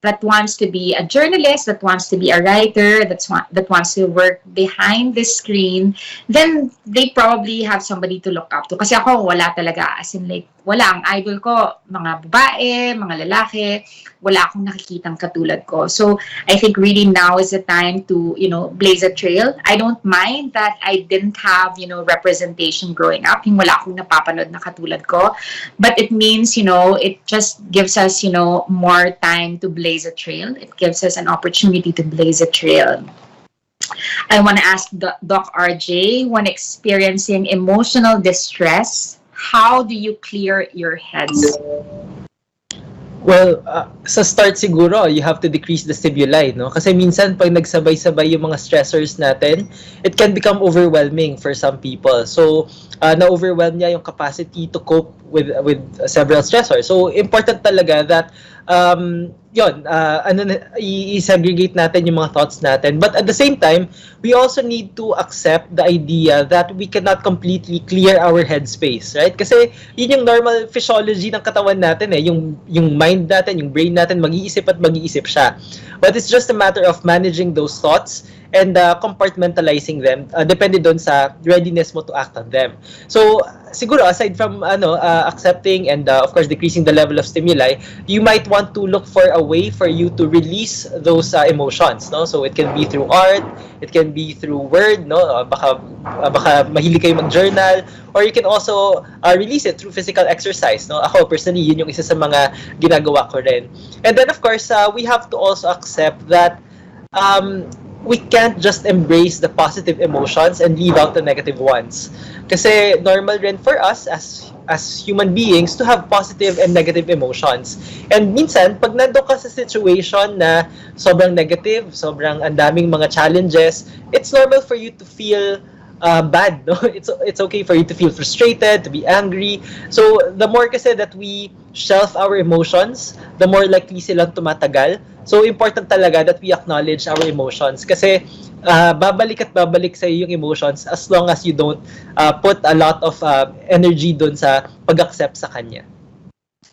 that wants to be a journalist, that wants to be a writer, that wants to work behind the screen, then they probably have somebody to look up to. Kasi ako, wala talaga. As in, like, wala. Ang idol ko, mga babae, mga lalaki, wala akong nakikitang katulad ko. So, I think really now is the time to, blaze a trail. I don't mind that I didn't have, representation growing up. Yung wala akong napapanood na katulad ko. But it means, it just gives us, more time to blaze a trail. It gives us an opportunity to blaze a trail. I want to ask Doc RJ, when experiencing emotional distress, how do you clear your heads? Well, sa start siguro, you have to decrease the stimuli, no? Kasi minsan, pag nagsabay-sabay yung mga stressors natin, it can become overwhelming for some people. So, na-overwhelm niya yung capacity to cope with several stressors. So, important talaga that i-segregate natin yung mga thoughts natin. But at the same time, we also need to accept the idea that we cannot completely clear our headspace, right? Kasi yun yung normal physiology ng katawan natin eh. Yung mind natin, yung brain natin, mag-iisip at mag-iisip siya. But it's just a matter of managing those thoughts and compartmentalizing them. Depende doon sa readiness mo to act on them. So, siguro, aside from accepting and of course decreasing the level of stimuli, you might want to look for a way for you to release those emotions, no? So it can be through art, it can be through word, no? Baka mahilig kayo mag-journal, or you can also release it through physical exercise, no? Ako personally, yun yung isa sa mga ginagawa ko rin. And then of course, we have to also accept that we can't just embrace the positive emotions and leave out the negative ones. Kasi normal rin for us as human beings to have positive and negative emotions. And minsan, pag nandun ka sa situation na sobrang negative, sobrang andaming mga challenges, it's normal for you to feel bad, no? It's okay for you to feel frustrated, to be angry. So, the more kasi that we shelf our emotions, the more likely silang tumatagal. So, important talaga that we acknowledge our emotions kasi babalik at babalik sa yung emotions as long as you don't put a lot of energy dun sa pag-accept sa kanya.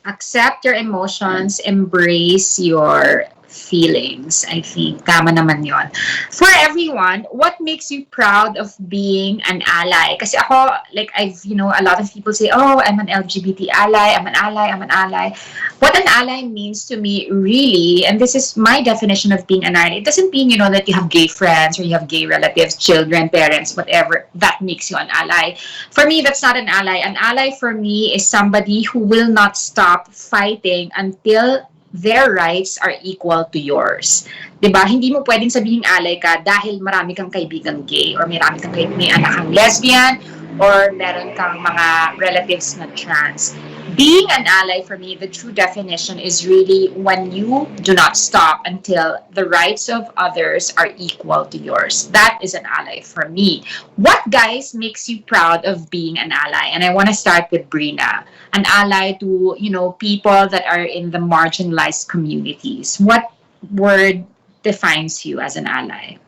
Accept your emotions, embrace your feelings. I think tama naman yon. For everyone, what makes you proud of being an ally? Kasi ako, like a lot of people say, oh, I'm an LGBT ally, I'm an ally, I'm an ally. What an ally means to me really, and this is my definition of being an ally, it doesn't mean, that you have gay friends or you have gay relatives, children, parents, whatever, that makes you an ally. For me, that's not an ally. An ally for me is somebody who will not stop fighting until their rights are equal to yours. 'Di ba? Hindi mo pwedeng sabihin ally ka dahil marami kang kaibigang gay or may anak kang lesbian or meron kang mga relatives na trans. Being an ally for me, the true definition is really when you do not stop until the rights of others are equal to yours. That is an ally for me. What, guys, makes you proud of being an ally? And I want to start with Brina. An ally to, people that are in the marginalized communities. What word defines you as an ally?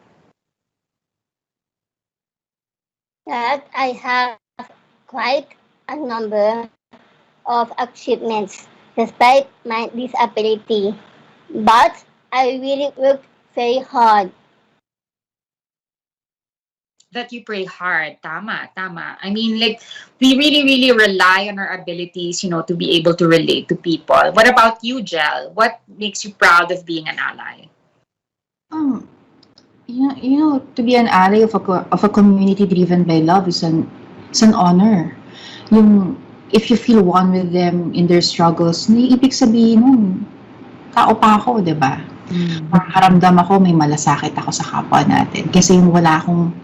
That I have quite a number of achievements despite my disability, but I really worked very hard. That you pray hard. Tama. I mean, we really, really rely on our abilities, to be able to relate to people. What about you, Jel? What makes you proud of being an ally? To be an ally of a community driven by love is an honor. If you feel one with them in their struggles, ibig sabihin nun, tao pa ako, di ba? Makaramdam ako, may malasakit ako sa kapwa natin. Kasi wala akong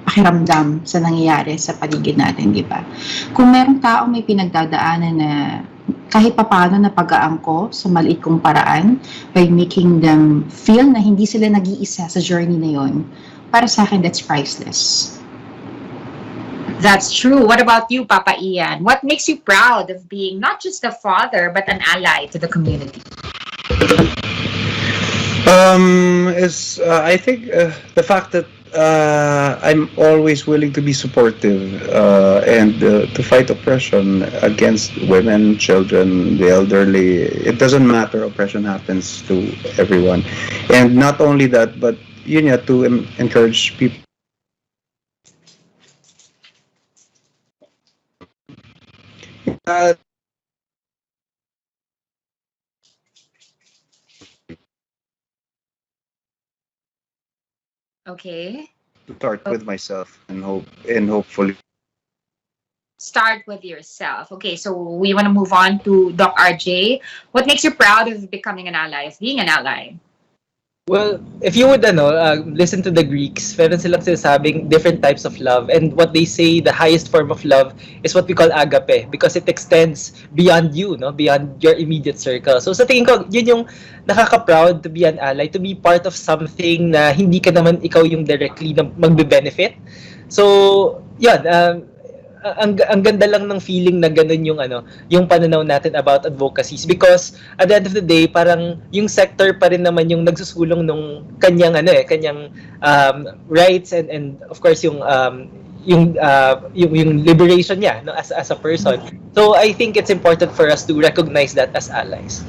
pakiramdam sa nangyayari sa paligid natin, di ba? Kung merong tao may pinagdadaanan na kahit papaano napagaan ko sa maliit kong paraan by making them feel na hindi sila nag-iisa sa journey na yon, para sa akin, that's priceless. That's true. What about you, Papa Ian? What makes you proud of being not just a father, but an ally to the community? I think the fact that I'm always willing to be supportive and to fight oppression against women, children, the elderly. It doesn't matter. Oppression happens to everyone, and not only that, but to encourage people. Okay. To start with myself and hopefully Start with yourself. Okay, so we want to move on to Doc RJ. What makes you proud of becoming an ally, of being an ally? Well, if you would listen to the Greeks, meron silang sinasabing different types of love, and what they say the highest form of love is what we call agape, because it extends beyond you, beyond your immediate circle. So sa tingin ko, yun yung nakaka-proud to be an ally, to be part of something na hindi ka naman ikaw yung directly na magbe-benefit. So, yun, ang ganda lang ng feeling na ganun yung pananaw natin about advocacies, because at the end of the day parang yung sector pa rin naman yung nagsusulong nung kanyang rights and of course yung liberation niya as a person. So I think it's important for us to recognize that as allies.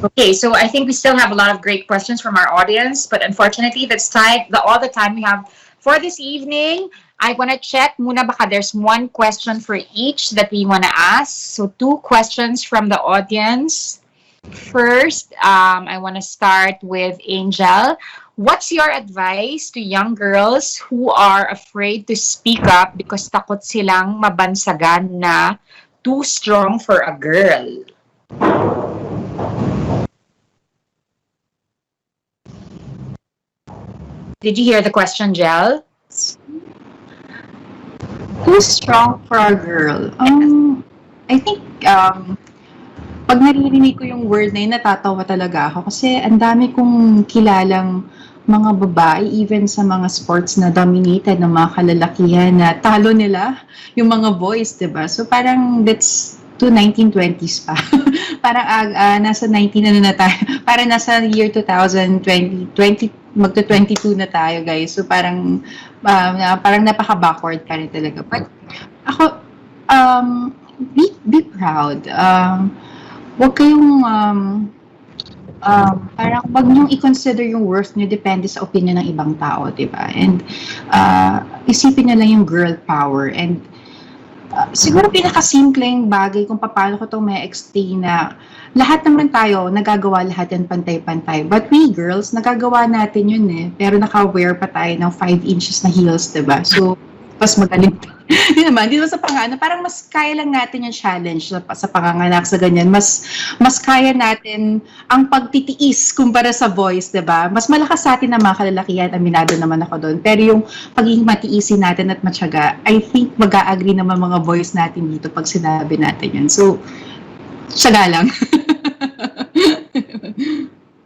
Okay, so I think we still have a lot of great questions from our audience, but unfortunately that's all the time we have for this evening. I want to check muna baka there's one question for each that we want to ask. So 2 questions from the audience. First, I want to start with Angel. What's your advice to young girls who are afraid to speak up because takot silang mabansagan na too strong for a girl? Did you hear the question, Jel? Too strong for a girl. I think, pag naririnig ko yung word na yun, natatawa talaga ako. Kasi ang dami kong kilalang mga babae, even sa mga sports na dominated ng mga kalalakihan, na talo nila yung mga boys, diba? So parang that's to 1920s pa. Parang nasa 19 na tayo. Parang nasa year 2020, magto-22 na tayo, guys. So parang napaka-backward pa rin talaga. But ako, be proud. Huwag kayong parang wag niyong i-consider yung worth niyo depende sa opinion ng ibang tao, di ba? And isipin niyo lang yung girl power. And siguro pinakasimpleng bagay kung paano ko itong may explain na lahat naman tayo, nagagawa lahat yan pantay-pantay. But we girls, nagagawa natin yun eh. Pero naka-wear pa tayo ng 5 inches na heels, diba? So, mas magaling. Di naman sa panganak, parang mas kaya lang natin yung challenge sa panganganak sa ganyan. Mas kaya natin ang pagtitiis kumpara sa boys, diba? Mas malakas sa atin na mga kalalakihan, aminado naman ako doon. Pero yung pagiging matiisin natin at matyaga, I think mag-a-agree naman mga boys natin dito pag sinabi natin yun. So, tyaga lang.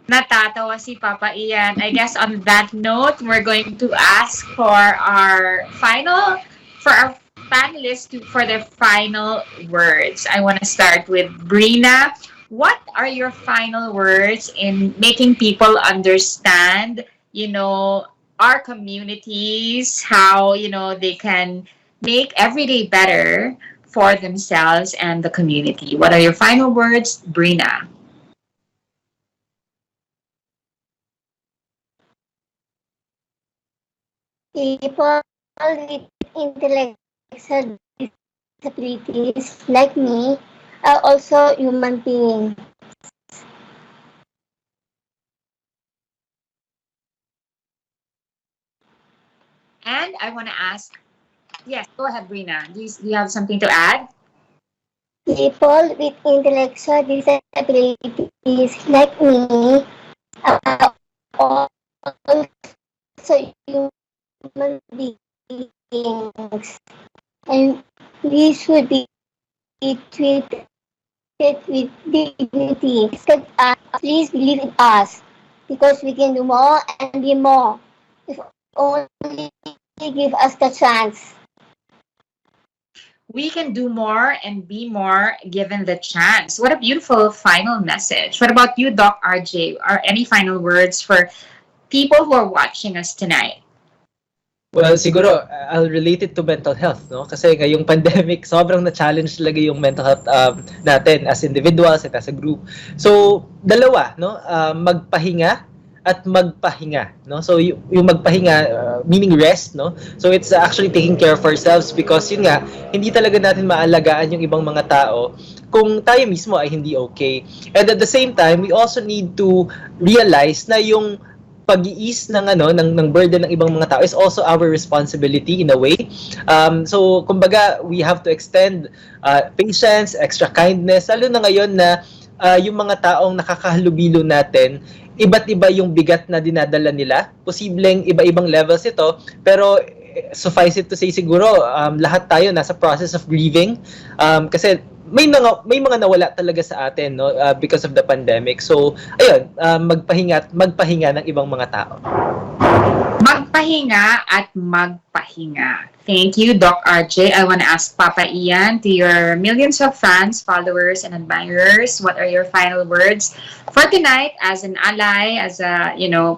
Natatawa si Papa Ian. I guess on that note, we're going to ask for our panelists for their final words. I want to start with Brina. What are your final words in making people understand, our communities, how, they can make every day better for themselves and the community? What are your final words, Brina? People with intellectual disabilities like me are also human beings. And I want to ask, yes, go ahead, Brina. Do you have something to add? People with intellectual disabilities like me are also human beings, and we should be treated with dignity. Please believe in us, because we can do more and be more if only give us the chance. We can do more and be more given the chance. What a beautiful final message. What about you, Doc RJ? Are any final words for people who are watching us tonight? Well, siguro, I'll relate it to mental health, no? Kasi ngayong pandemic, sobrang na-challenge talaga yung mental health natin as individuals at as a group. So, dalawa, no? Magpahinga at magpahinga, no? So, yung magpahinga, meaning rest, no? So, it's actually taking care of ourselves because yun nga, hindi talaga natin maalagaan yung ibang mga tao kung tayo mismo ay hindi okay. And at the same time, we also need to realize na yung pag-iis ng burden ng ibang mga tao is also our responsibility in a way. So kumbaga, we have to extend patience, extra kindness, lalo na ngayon na yung mga taong nakakahalubilo natin, iba't iba yung bigat na dinadala nila. Posibleng iba-ibang levels ito, pero suffice it to say siguro, lahat tayo nasa process of grieving kasi may mga nawala talaga sa atin, no, because of the pandemic. So ayun, magpahinga ng ibang mga tao. Magpahinga at magpahinga. Thank you, Doc RJ. I want to ask Papa Ian, to your millions of fans, followers, and admirers, what are your final words for tonight as an ally, as a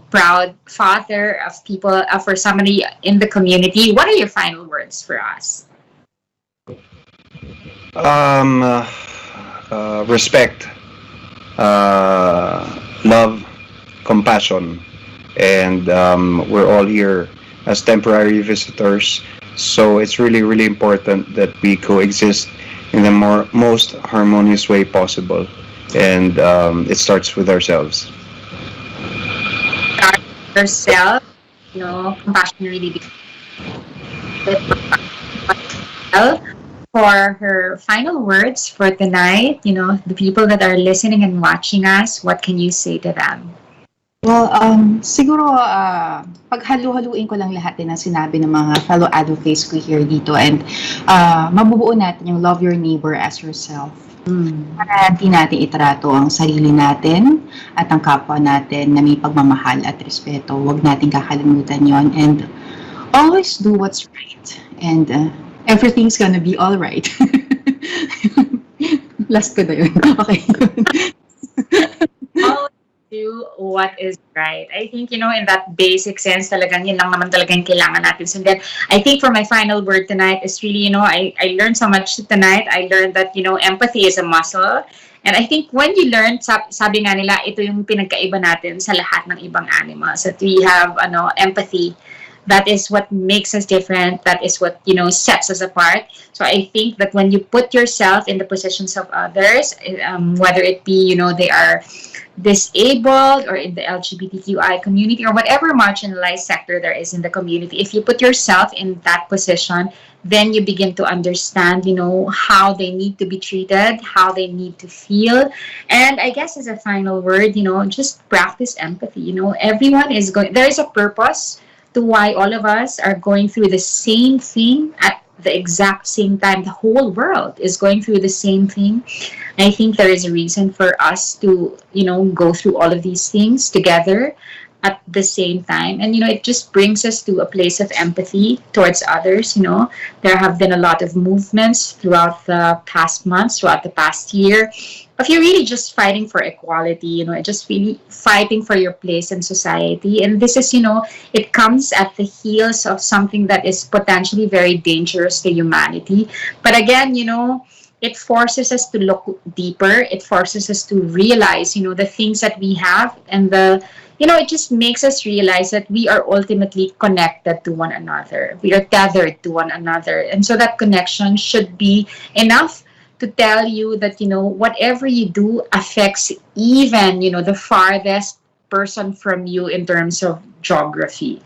proud father of people, for somebody in the community? What are your final words for us? Respect, love, compassion, and we're all here as temporary visitors, so it's really, really important that we coexist in the most harmonious way possible, and it starts with ourselves. Yourself, compassion really. For her final words for tonight, the people that are listening and watching us, what can you say to them? Well, siguro paghalu-haluin ko lang lahat din ng sinabi ng mga fellow advocates ko here dito, and mabubuo natin yung love your neighbor as yourself. Para hindi natin itrato ang sarili natin at ang kapwa natin na may pagmamahal at respeto. Huwag natin kakalimutan yon, and always do what's right, and everything's gonna be all right. Last ko na yun. Okay. Always do what is right. I think, in that basic sense, talagang yun lang naman talaga yung kailangan natin sundin. I think for my final word tonight is really, I learned so much tonight. I learned that, empathy is a muscle. And I think when you learn, sabi nga nila, ito yung pinagkaiba natin sa lahat ng ibang animals. That we have, empathy. That is what makes us different. That is what, sets us apart. So I think that when you put yourself in the positions of others, whether it be, they are disabled or in the LGBTQI community or whatever marginalized sector there is in the community, if you put yourself in that position, then you begin to understand, how they need to be treated, how they need to feel. And I guess as a final word, just practice empathy. Everyone is there is a purpose to why all of us are going through the same thing at the exact same time. The whole world is going through the same thing. I think there is a reason for us to, go through all of these things together at the same time. And, it just brings us to a place of empathy towards others. There have been a lot of movements throughout the past months, throughout the past year. If you're really just fighting for equality, just really fighting for your place in society. And this is, it comes at the heels of something that is potentially very dangerous to humanity. But again, it forces us to look deeper. It forces us to realize, the things that we have and it just makes us realize that we are ultimately connected to one another. We are tethered to one another. And so that connection should be enough to tell you that, whatever you do affects even, the farthest person from you in terms of geography.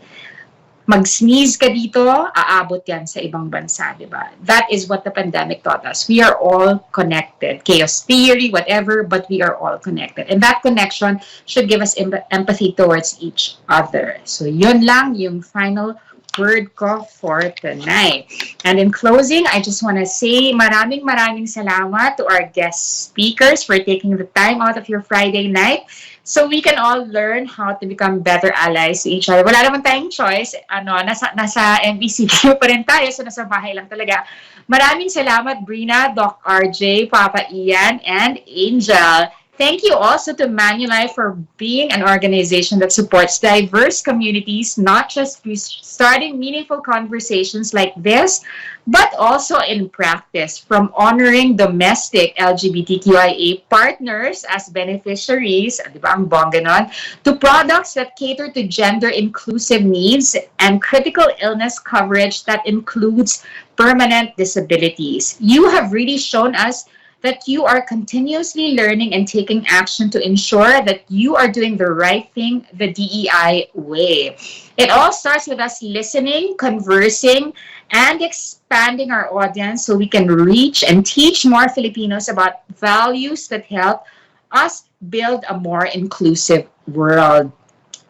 Mag-sneeze ka dito, aabot yan sa ibang bansa, di ba? That is what the pandemic taught us. We are all connected. Chaos theory, whatever, but we are all connected. And that connection should give us empathy towards each other. So yun lang yung final word ko for tonight. And in closing, I just want to say maraming salamat to our guest speakers for taking the time out of your Friday night so we can all learn how to become better allies to each other. Wala naman tayong choice. Nasa MBCQ pa rin tayo, so nasa bahay lang talaga. Maraming salamat, Brina, Doc RJ, Papa Ian, and Angel. Thank you also to Manulife for being an organization that supports diverse communities, not just through starting meaningful conversations like this, but also in practice, from honoring domestic LGBTQIA partners as beneficiaries, di ba ang bongga nun, to products that cater to gender-inclusive needs and critical illness coverage that includes permanent disabilities. You have really shown us that you are continuously learning and taking action to ensure that you are doing the right thing the DEI way. It all starts with us listening, conversing, and expanding our audience so we can reach and teach more Filipinos about values that help us build a more inclusive world.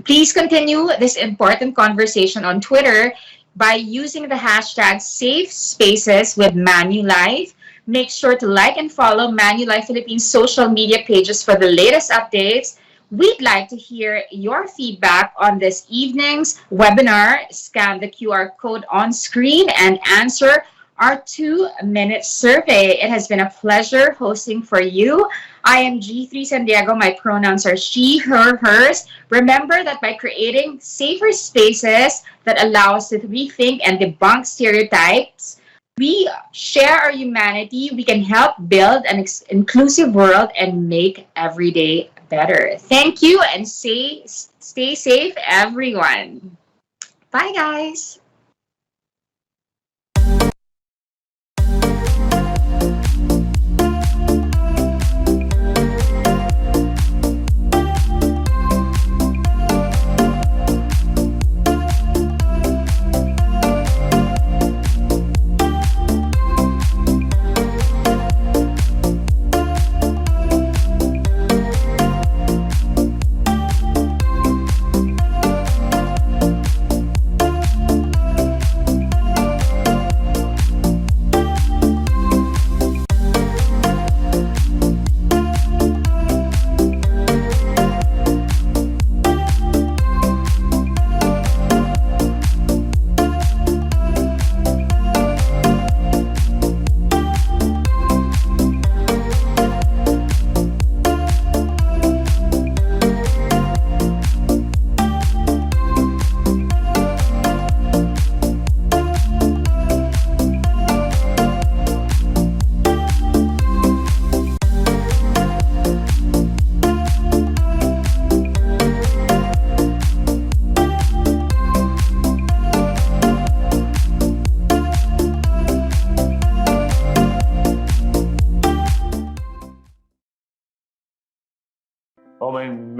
Please continue this important conversation on Twitter by using the hashtag #SafeSpaces with Manulife. Make sure to like and follow Manulife Philippines social media pages for the latest updates. We'd like to hear your feedback on this evening's webinar. Scan the QR code on screen and answer our 2-minute survey. It has been a pleasure hosting for you. I am G3 San Diego. My pronouns are she, her, hers. Remember that by creating safer spaces that allow us to rethink and debunk stereotypes, we share our humanity, we can help build an inclusive world and make every day better. Thank you and stay safe, everyone. Bye, guys.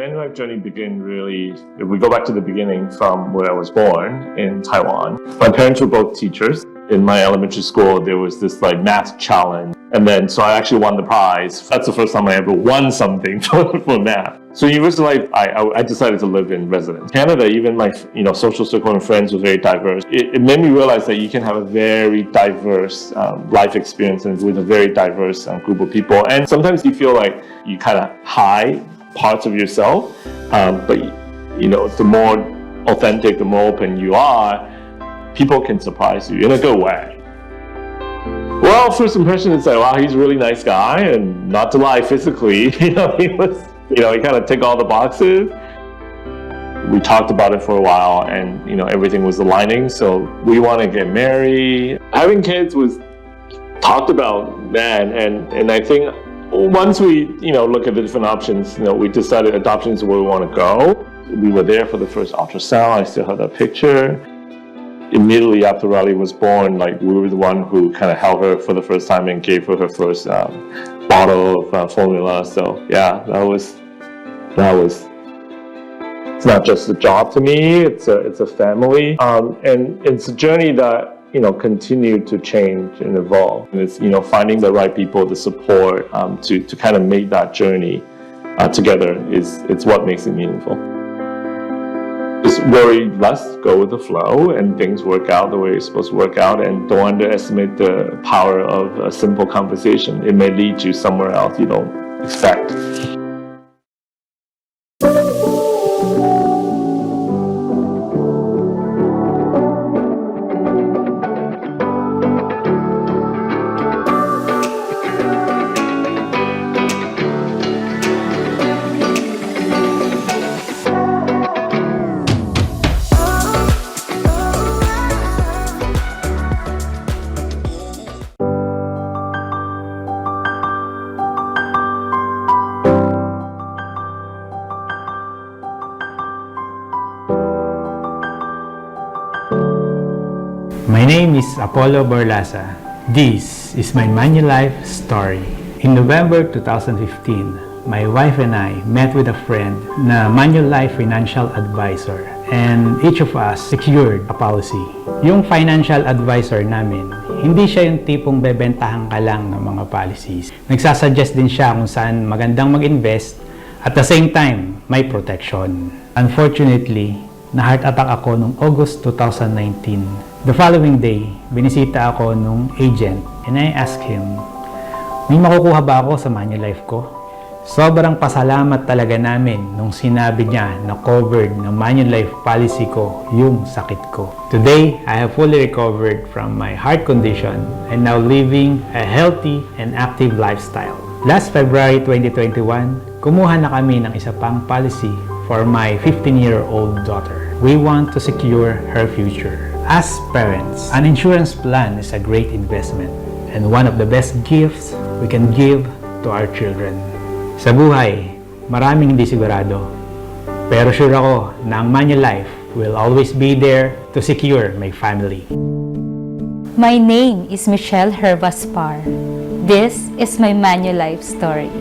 Manulife journey began really, if we go back to the beginning from where I was born in Taiwan. My parents were both teachers. In my elementary school, there was this like math challenge. And then, so I actually won the prize. That's the first time I ever won something for math. So university life, I decided to live in residence. Canada, even my social circle and friends were very diverse. It made me realize that you can have a very diverse life experience and with a very diverse group of people. And sometimes you feel like you kind of hide parts of yourself, but the more authentic, the more open you are, people can surprise you in a good way. Well, first impression is like, wow, he's a really nice guy, and not to lie, physically, he kind of ticked all the boxes. We talked about it for a while, and everything was aligning. So we want to get married. Having kids was talked about then, and I think once we look at the different options, we decided adoption is where we want to go. We were there for the first ultrasound. I still have that picture. Immediately after Riley was born, we were the one who kind of held her for the first time and gave her first bottle of formula. So yeah, that was. It's not just a job to me; it's a family, and it's a journey that continue to change and evolve. And it's finding the right people, the support to kind of make that journey together it's what makes it meaningful. Just worry less, go with the flow, and things work out the way it's supposed to work out. And don't underestimate the power of a simple conversation. It may lead you somewhere else you don't expect. My name is Apollo Borlasa. This is my Manulife story. In November 2015, my wife and I met with a friend na Manulife financial advisor, and each of us secured a policy. Yung financial advisor namin, hindi siya yung tipong bebentahan ka lang ng mga policies. Nagsasuggest din siya kung saan magandang mag-invest at the same time may protection. Unfortunately, na-heart attack ako noong August 2019. The following day, binisita ako nung agent and I asked him, may makukuha ba ako sa Manulife ko? Sobrang pasalamat talaga namin nung sinabi niya na covered ng Manulife policy ko yung sakit ko. Today, I have fully recovered from my heart condition and now living a healthy and active lifestyle. Last February 2021, kumuha na kami ng isa pang policy for my 15-year-old daughter. We want to secure her future. As parents, an insurance plan is a great investment and one of the best gifts we can give to our children. Sa buhay, maraming hindi sigurado. Pero sure ako na ang Manulife will always be there to secure my family. My name is Michelle Hervaspar. This is my Manulife story.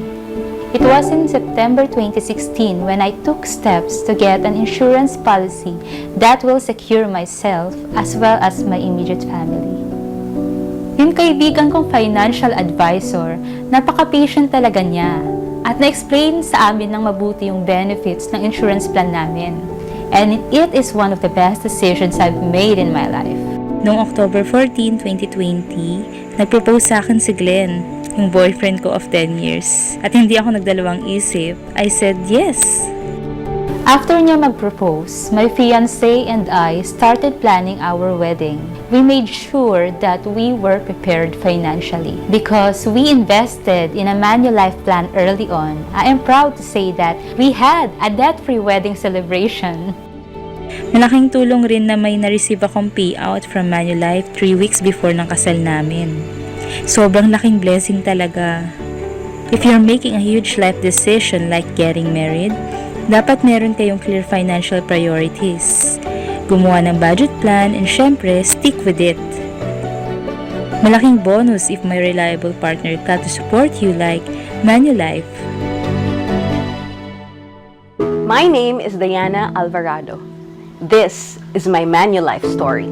It was in September 2016 when I took steps to get an insurance policy that will secure myself as well as my immediate family. Yung kaibigan kong financial advisor, napaka-patient talaga niya at na-explain sa amin ng mabuti yung benefits ng insurance plan namin. And it is one of the best decisions I've made in my life. Noong October 14, 2020, nag-propose sa akin si Glenn, yung boyfriend ko of 10 years. At hindi ako nagdalawang isip, I said yes. After niya mag-propose, my fiancé and I started planning our wedding. We made sure that we were prepared financially. Because we invested in a Manulife plan early on, I am proud to say that we had a debt-free wedding celebration. Malaking tulong rin na may na-receive akong payout from Manulife 3 weeks before ng kasal namin. Sobrang laking blessing talaga. If you're making a huge life decision like getting married, dapat meron kayong clear financial priorities. Gumawa ng budget plan and syempre, stick with it. Malaking bonus if may reliable partner ka to support you like Manulife. My name is Diana Alvarado. This is my Manulife story.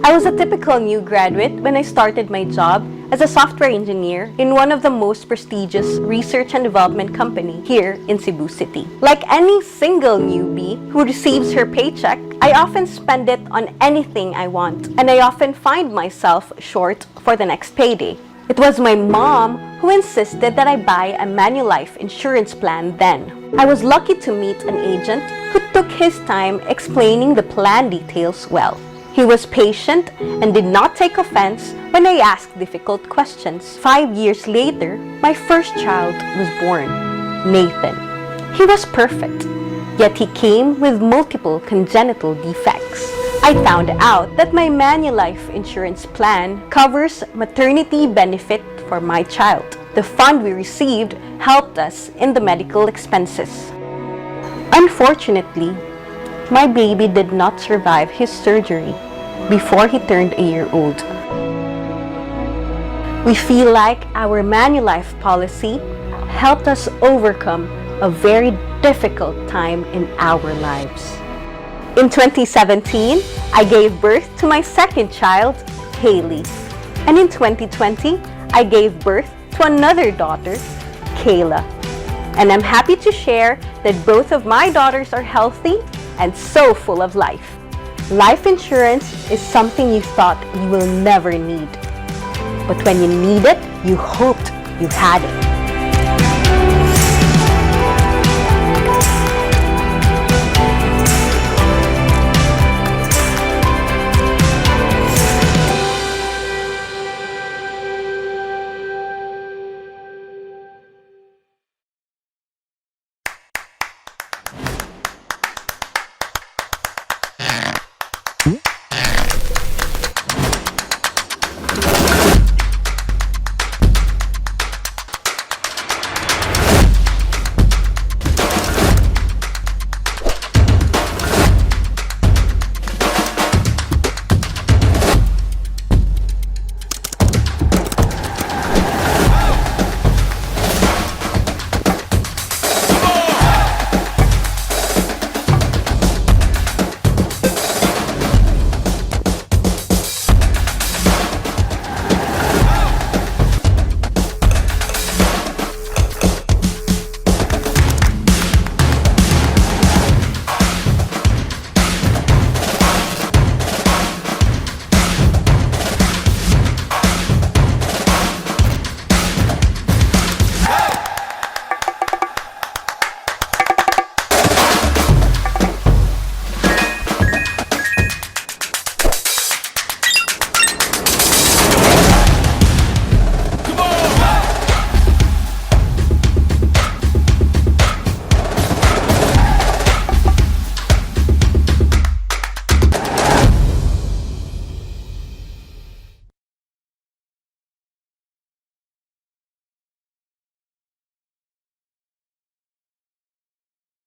I was a typical new graduate when I started my job as a software engineer in one of the most prestigious research and development company here in Cebu City. Like any single newbie who receives her paycheck, I often spend it on anything I want, and I often find myself short for the next payday. It was my mom who insisted that I buy a Manulife insurance plan then. I was lucky to meet an agent who took his time explaining the plan details well. He was patient and did not take offense when I asked difficult questions. 5 years later, my first child was born, Nathan. He was perfect, yet he came with multiple congenital defects. I found out that my Manulife insurance plan covers maternity benefit for my child. The fund we received helped us in the medical expenses. Unfortunately, my baby did not survive his surgery before he turned a year old. We feel like our Manulife policy helped us overcome a very difficult time in our lives. In 2017, I gave birth to my second child, Haley. And in 2020, I gave birth to another daughter, Kayla. And I'm happy to share that both of my daughters are healthy and so full of life. Life insurance is something you thought you will never need. But when you need it, you hoped you had it.